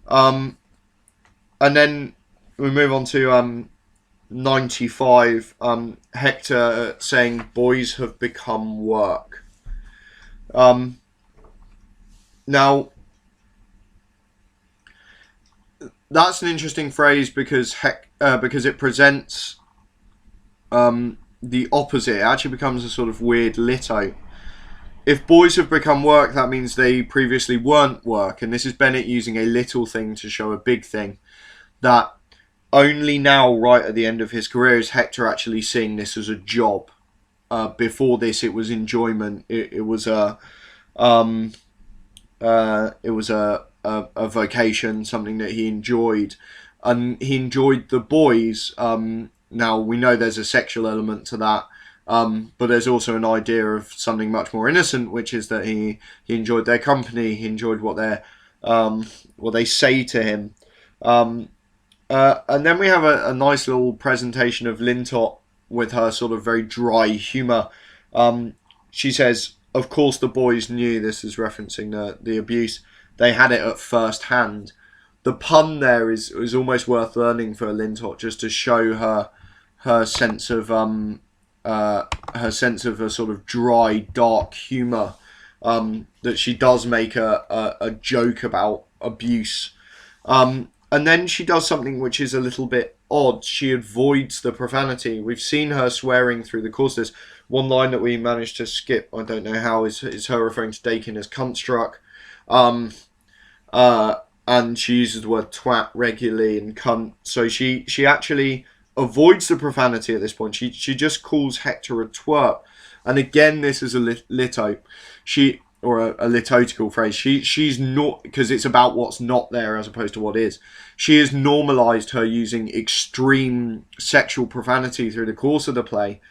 And then we move on to 95. Hector saying, "Boys have become work." Now, that's an interesting phrase because it presents the opposite. It actually becomes a sort of weird litto. If boys have become work, that means they previously weren't work. And this is Bennett using a little thing to show a big thing. That only now, right at the end of his career, is Hector actually seeing this as a job. Before this, it was enjoyment. It was a vocation, something that he enjoyed. And he enjoyed the boys. Now, we know there's a sexual element to that. But there's also an idea of something much more innocent, which is that he enjoyed their company, he enjoyed what they say to him. And then we have a nice little presentation of Lintot with her sort of very dry humour. She says, "Of course the boys knew," this is referencing the abuse, "they had it at first hand." The pun there is almost worth learning for Lintot, just to show her sense of a sort of dry, dark humour, that she does make a joke about abuse. And then she does something which is a little bit odd. She avoids the profanity. We've seen her swearing through the course of this. One line that we managed to skip, I don't know how, is her referring to Dakin as cunt-struck. And she uses the word twat regularly and cunt. So she actually avoids the profanity at this point. She just calls Hector a twerp. And again, this is a litto. Or a litotical phrase. She's not, because it's about what's not there as opposed to what is. She has normalised her using extreme sexual profanity through the course of the play.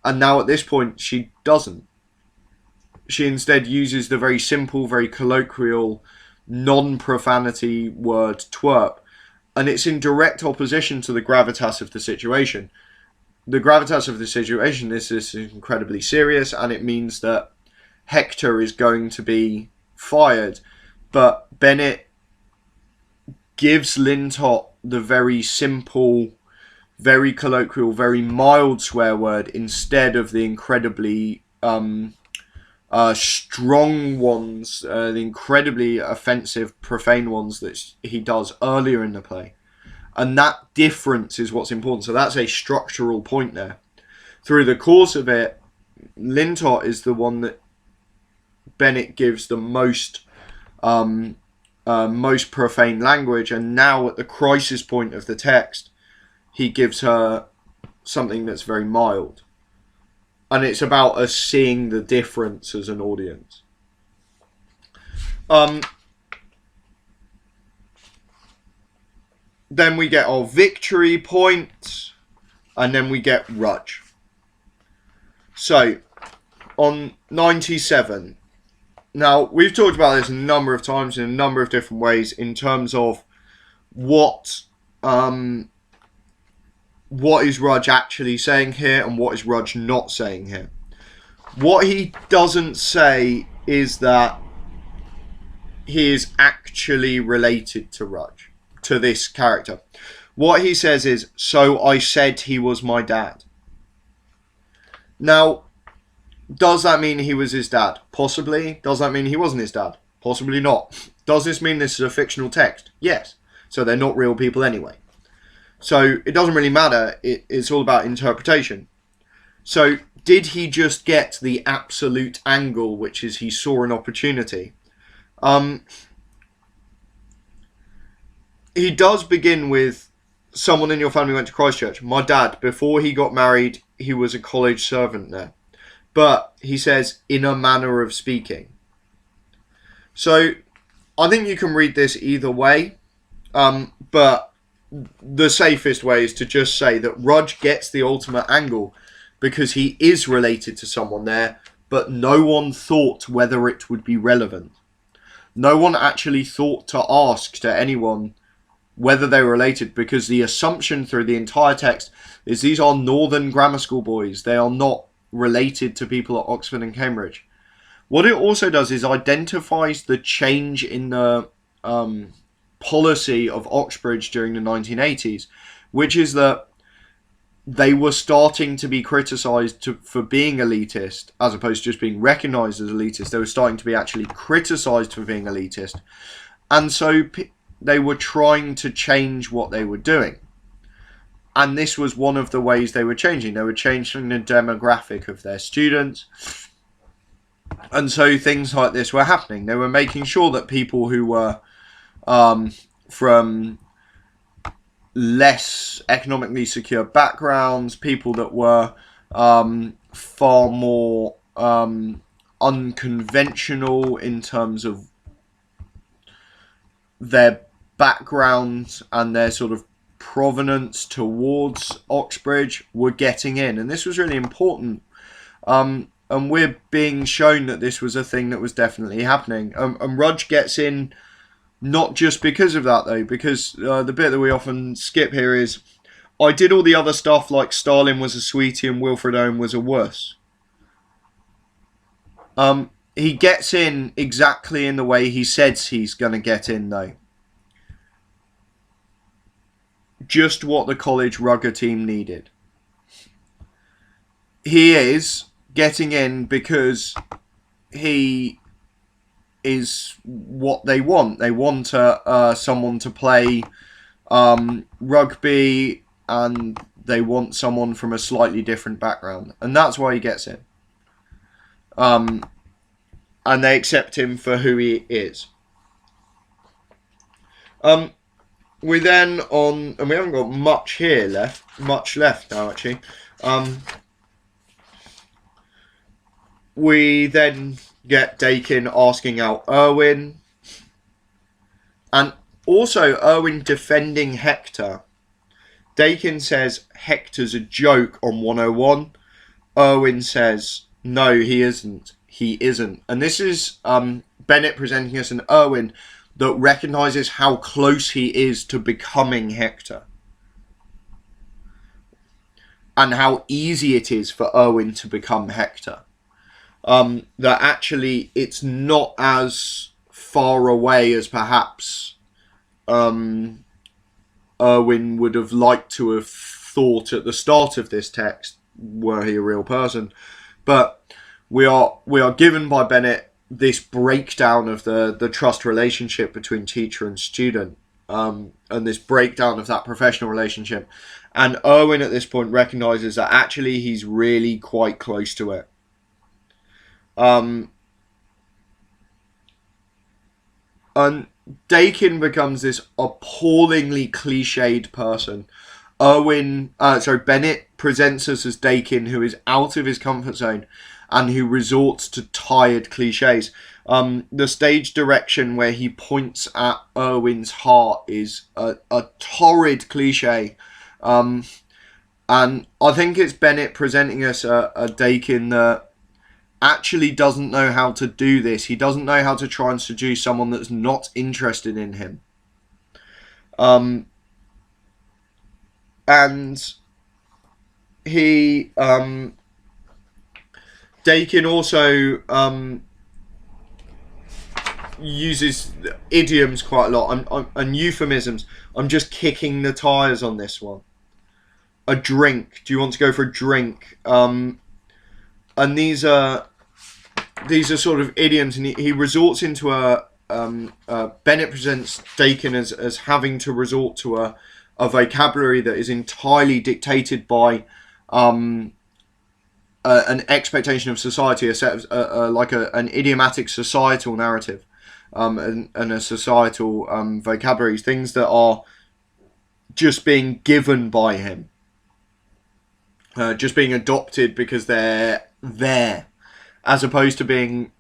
And now at this point, she doesn't. She instead uses the very simple, very colloquial, non-profanity word twerp. And it's in direct opposition to the gravitas of the situation. The gravitas of the situation is this is incredibly serious, and it means that Hector is going to be fired. But Bennett gives Lintot the very simple, very colloquial, very mild swear word instead of the incredibly strong ones, the incredibly offensive, profane ones that he does earlier in the play. And that difference is what's important. So that's a structural point there. Through the course of it, Lintot is the one that Bennett gives the most profane language, and now at the crisis point of the text, he gives her something that's very mild. And it's about us seeing the difference as an audience. Then we get our victory point, and then we get Rudge. So, on 97, now we've talked about this a number of times in a number of different ways in terms of what is Rudge actually saying here and what is Rudge not saying here. What he doesn't say is that he is actually related to Rudge, to this character. What he says is, "So I said he was my dad." Now, does that mean he was his dad? Possibly. Does that mean he wasn't his dad? Possibly not. Does this mean this is a fictional text? Yes. So they're not real people anyway. So it doesn't really matter. It's all about interpretation. So did he just get the absolute angle, which is he saw an opportunity? He does begin with, "Someone in your family went to Christchurch. My dad, before he got married, he was a college servant there." But he says, "in a manner of speaking." So I think you can read this either way. But the safest way is to just say that Rudge gets the ultimate angle because he is related to someone there, but no one thought whether it would be relevant. No one actually thought to ask to anyone whether they were related, because the assumption through the entire text is these are northern grammar school boys. They are not related to people at Oxford and Cambridge. What it also does is identifies the change in the policy of Oxbridge during the 1980s, which is that they were starting to be criticised for being elitist, as opposed to just being recognised as elitist. They were starting to be actually criticised for being elitist. And so they were trying to change what they were doing. And this was one of the ways they were changing. They were changing the demographic of their students. And so things like this were happening. They were making sure that people who were from less economically secure backgrounds, people that were far more unconventional in terms of their background and their sort of provenance towards Oxbridge, were getting in. And this was really important. And we're being shown that this was a thing that was definitely happening. And Rudge gets in not just because of that, though, because the bit that we often skip here is, I did all the other stuff like Stalin was a sweetie and Wilfred Owen was a wuss. He gets in exactly in the way he says he's going to get in, though. Just what the college rugger team needed. He is getting in because he is what they want. They want someone to play rugby, and they want someone from a slightly different background, and that's why he gets in. And they accept him for who he is. We then and we haven't got much left now actually. We then get Dakin asking out Irwin, and also Irwin defending Hector. Dakin says Hector's a joke on 101. Irwin says no, he isn't. He isn't. And this is Bennett presenting us an Irwin that recognises how close he is to becoming Hector, and how easy it is for Irwin to become Hector. That actually it's not as far away as perhaps Irwin would have liked to have thought at the start of this text, were he a real person. But we are given by Bennett this breakdown of the trust relationship between teacher and student, and this breakdown of that professional relationship. And Irwin at this point recognises that actually he's really quite close to it. And Dakin becomes this appallingly cliched person. Bennett presents us as Dakin, who is out of his comfort zone and who resorts to tired cliches. The stage direction where he points at Irwin's heart is a torrid cliche. And I think it's Bennett presenting us a Dakin that actually doesn't know how to do this. He doesn't know how to try and seduce someone that's not interested in him. And he Dakin also uses idioms quite a lot and euphemisms. I'm just kicking the tires on this one. A drink. Do you want to go for a drink? And these are sort of idioms, and he resorts into Bennett presents Dakin as having to resort to a vocabulary that is entirely dictated by an expectation of society, a set of an idiomatic societal narrative, and a societal vocabulary, things that are just being given by him, just being adopted because they're there, as opposed to being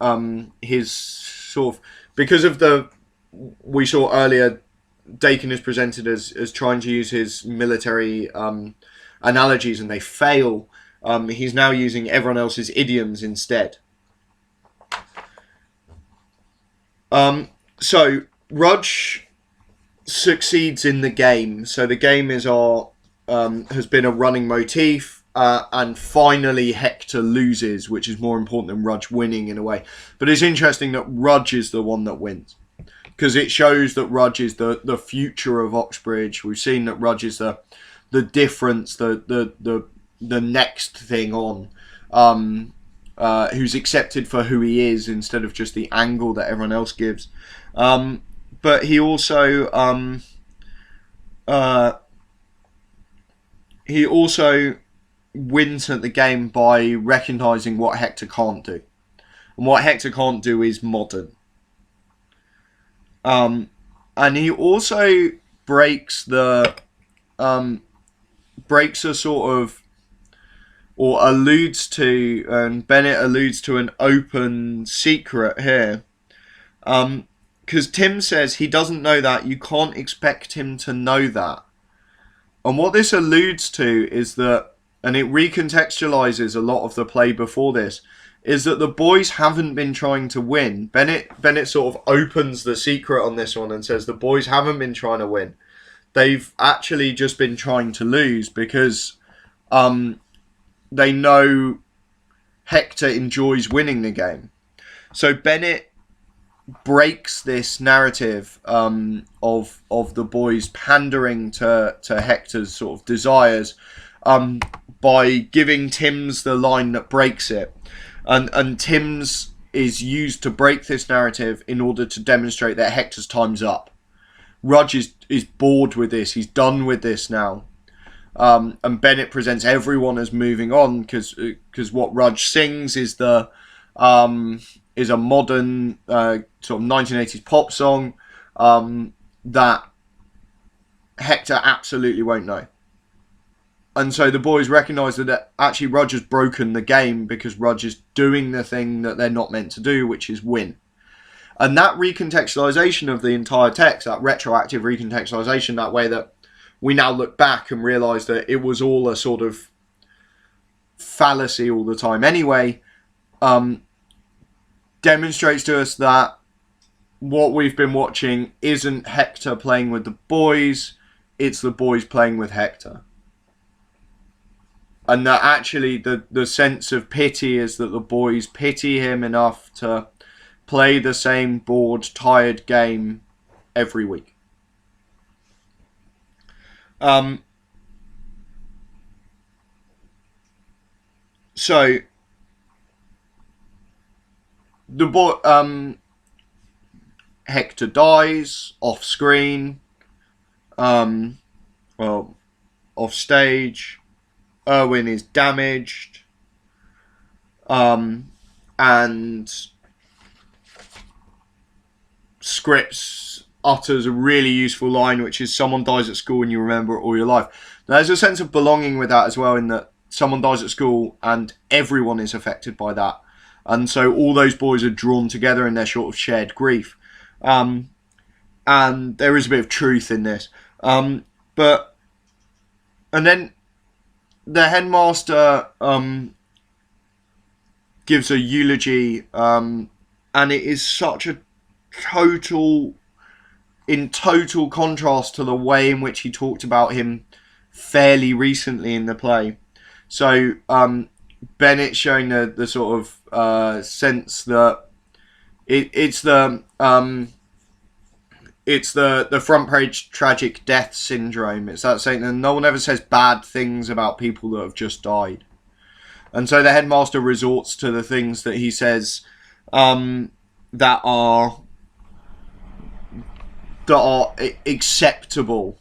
his sort of, because of we saw earlier Dakin is presented as trying to use his military analogies and they fail. He's now using everyone else's idioms instead. So Rudge succeeds in the game. So the game is has been a running motif. And finally Hector loses, which is more important than Rudge winning in a way. But it's interesting that Rudge is the one that wins, because it shows that Rudge is the future of Oxbridge. We've seen that Rudge is the difference, the next thing on, who's accepted for who he is instead of just the angle that everyone else gives. But he also wins at the game by recognising what Hector can't do. And what Hector can't do is modern. And he also breaks a sort of, or alludes to, and Bennett alludes to an open secret here. Because Tim says he doesn't know that, you can't expect him to know that. And what this alludes to is that, and it recontextualizes a lot of the play before this, is that the boys haven't been trying to win. Bennett sort of opens the secret on this one and says the boys haven't been trying to win. They've actually just been trying to lose because they know Hector enjoys winning the game. So Bennett breaks this narrative of the boys pandering to Hector's sort of desires by giving Timms the line that breaks it. And Timms is used to break this narrative in order to demonstrate that Hector's time's up. Rudge is bored with this. He's done with this now. And Bennett presents everyone as moving on because what Rudge sings is a modern sort of 1980s pop song that Hector absolutely won't know. And so the boys recognise that actually Rudge has broken the game because Rudge is doing the thing that they're not meant to do, which is win. And that recontextualisation of the entire text, that retroactive recontextualisation, that way that we now look back and realise that it was all a sort of fallacy all the time anyway, demonstrates to us that what we've been watching isn't Hector playing with the boys, it's the boys playing with Hector. And that actually the sense of pity is that the boys pity him enough to play the same bored, tired game every week. So the boy, Hector dies off screen, well, off stage. Erwin is damaged, and Scripps utters a really useful line, which is someone dies at school and you remember it all your life. Now, there's a sense of belonging with that as well, in that someone dies at school and everyone is affected by that. And so all those boys are drawn together in their sort of shared grief. And there is a bit of truth in this. And then the headmaster gives a eulogy, and it is such a total contrast to the way in which he talked about him fairly recently in the play. So Bennett showing the sort of sense that it's the front page tragic death syndrome. It's that saying that no one ever says bad things about people that have just died. And so the headmaster resorts to the things that he says that are acceptable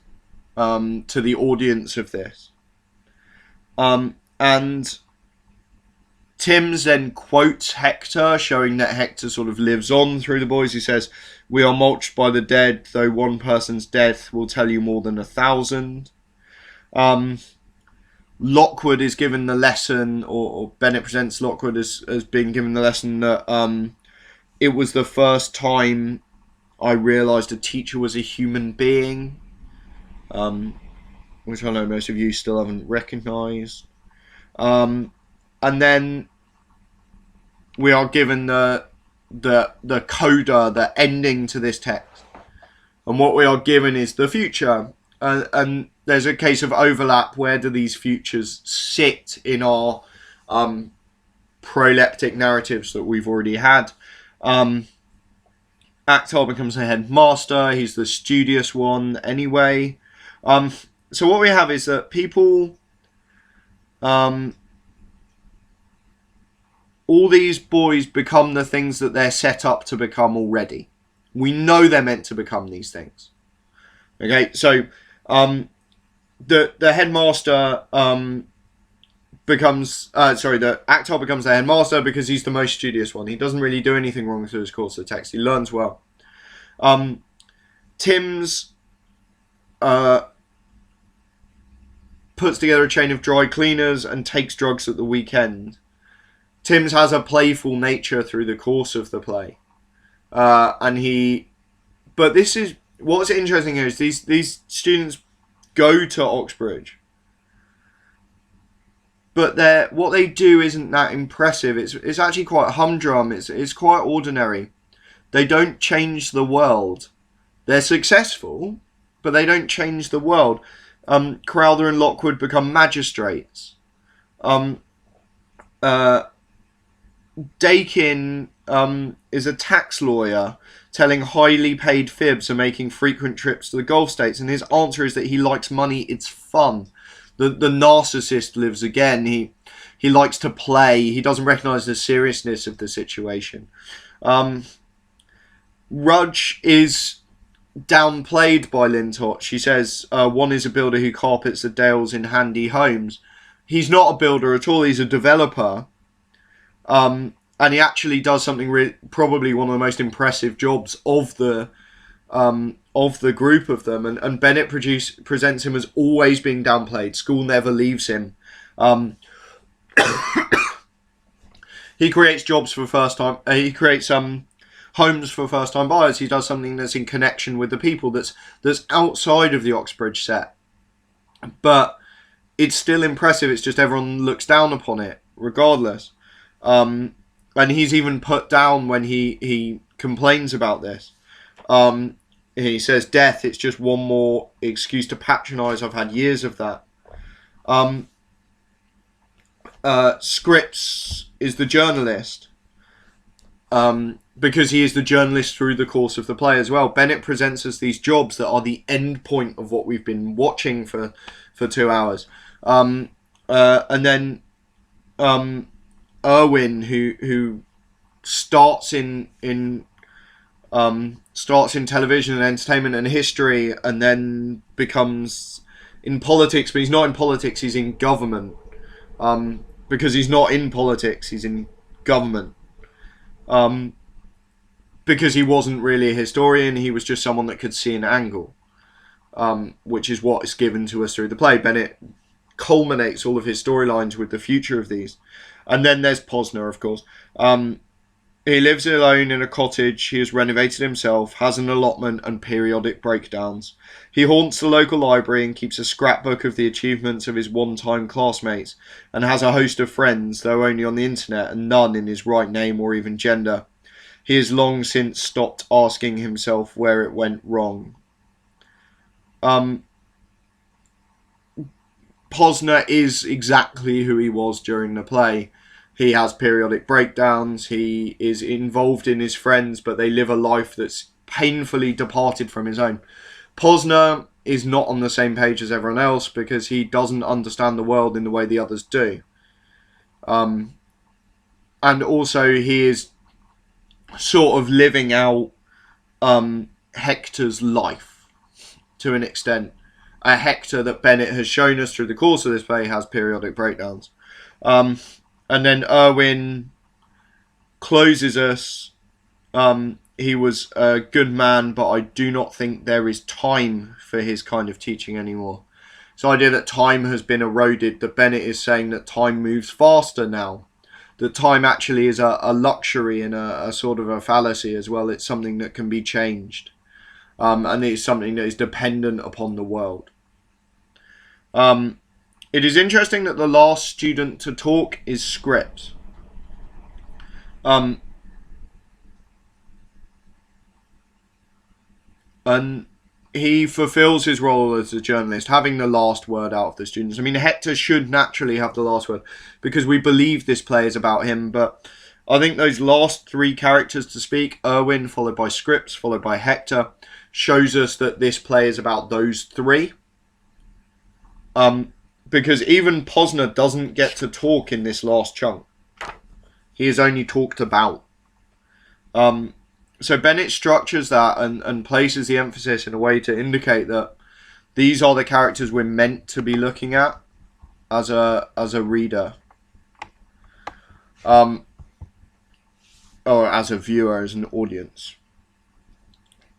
to the audience of this. And Timms then quotes Hector, showing that Hector sort of lives on through the boys. He says, "We are mulched by the dead, though one person's death will tell you more than 1,000. Lockwood is given the lesson, or Bennett presents Lockwood as being given the lesson that it was the first time I realised a teacher was a human being, which I know most of you still haven't recognised. And then we are given the coda, the ending to this text. And what we are given is the future. And there's a case of overlap. Where do these futures sit in our proleptic narratives that we've already had? Actar becomes the headmaster. He's the studious one anyway. So what we have is that people... all these boys become the things that they're set up to become already. We know they're meant to become these things. Okay, so the headmaster becomes... the Actar becomes the headmaster because he's the most studious one. He doesn't really do anything wrong through his course of text. He learns well. Tim's puts together a chain of dry cleaners and takes drugs at the weekend. Tim's has a playful nature through the course of the play. But this is... what's interesting here is these students go to Oxbridge. But what they do isn't that impressive. It's actually quite humdrum. It's quite ordinary. They don't change the world. They're successful, but they don't change the world. Crowther and Lockwood become magistrates. Dakin is a tax lawyer telling highly paid fibs and making frequent trips to the Gulf states, and his answer is that he likes money, it's fun. The narcissist lives again. He likes to play. He doesn't recognise the seriousness of the situation. Rudge is downplayed by Lintott. She says one is a builder who carpets the dales in handy homes. He's not a builder at all. He's a developer. And he actually does something probably one of the most impressive jobs of the group of them. And Bennett presents him as always being downplayed. School never leaves him. He creates jobs for first time. He creates homes for first time buyers. He does something that's in connection with the people. That's outside of the Oxbridge set. But it's still impressive. It's just everyone looks down upon it regardless. And he's even put down when he complains about this. He says, death, it's just one more excuse to patronise. I've had years of that. Scripps is the journalist. Because he is the journalist through the course of the play as well. Bennett presents us these jobs that are the end point of what we've been watching for 2 hours. And then Irwin, who starts in television and entertainment and history, and then becomes in politics, but he's not in politics, he's in government. Because he's not in politics, he's in government. Because he wasn't really a historian, he was just someone that could see an angle. Which is what is given to us through the play. Bennett culminates all of his storylines with the future of these. And then there's Posner, of course. He lives alone in a cottage. He has renovated himself, has an allotment and periodic breakdowns. He haunts the local library and keeps a scrapbook of the achievements of his one-time classmates, and has a host of friends, though only on the internet, and none in his right name or even gender. He has long since stopped asking himself where it went wrong. Posner is exactly who he was during the play. He has periodic breakdowns. He is involved in his friends, but they live a life that's painfully departed from his own. Posner is not on the same page as everyone else because he doesn't understand the world in the way the others do. And also he is sort of living out Hector's life to an extent. A Hector that Bennett has shown us through the course of this play has periodic breakdowns. And then Irwin closes us. He was a good man, but I do not think there is time for his kind of teaching anymore. This idea that time has been eroded, that Bennett is saying that time moves faster now. that time actually is a luxury and a sort of a fallacy as well. It's something that can be changed, and it's something that is dependent upon the world. It is interesting that the last student to talk is Scripps. And he fulfills his role as a journalist, having the last word out of the students. I mean, Hector should naturally have the last word because we believe this play is about him, but I think those last three characters to speak, Erwin, followed by Scripps, followed by Hector, shows us that this play is about those three. Because even Posner doesn't get to talk in this last chunk. He is only talked about. So Bennett structures that and places the emphasis in a way to indicate that these are the characters we're meant to be looking at as a reader. Or as a viewer, as an audience.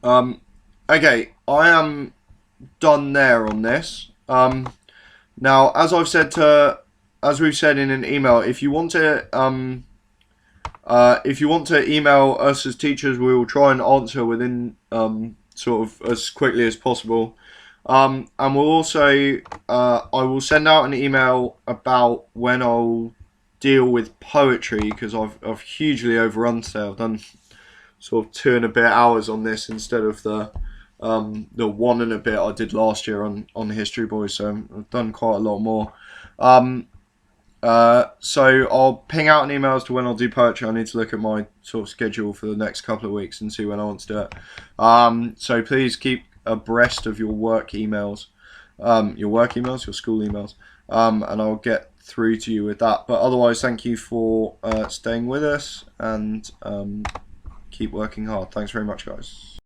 Okay, I am done there on this. Now, as we've said in an email, if you want to email us as teachers, we will try and answer within sort of as quickly as possible. And we'll also I will send out an email about when I'll deal with poetry, because I've hugely overrun today. I've done sort of 2 and a bit hours on this instead of the 1 and a bit I did last year on History Boys, so I've done quite a lot more. So I'll ping out an email as to when I'll do poetry. I need to look at my sort of schedule for the next couple of weeks and see when I want to do it. So please keep abreast of your work emails, your school emails, and I'll get through to you with that. But otherwise, thank you for staying with us, and keep working hard. Thanks very much, guys.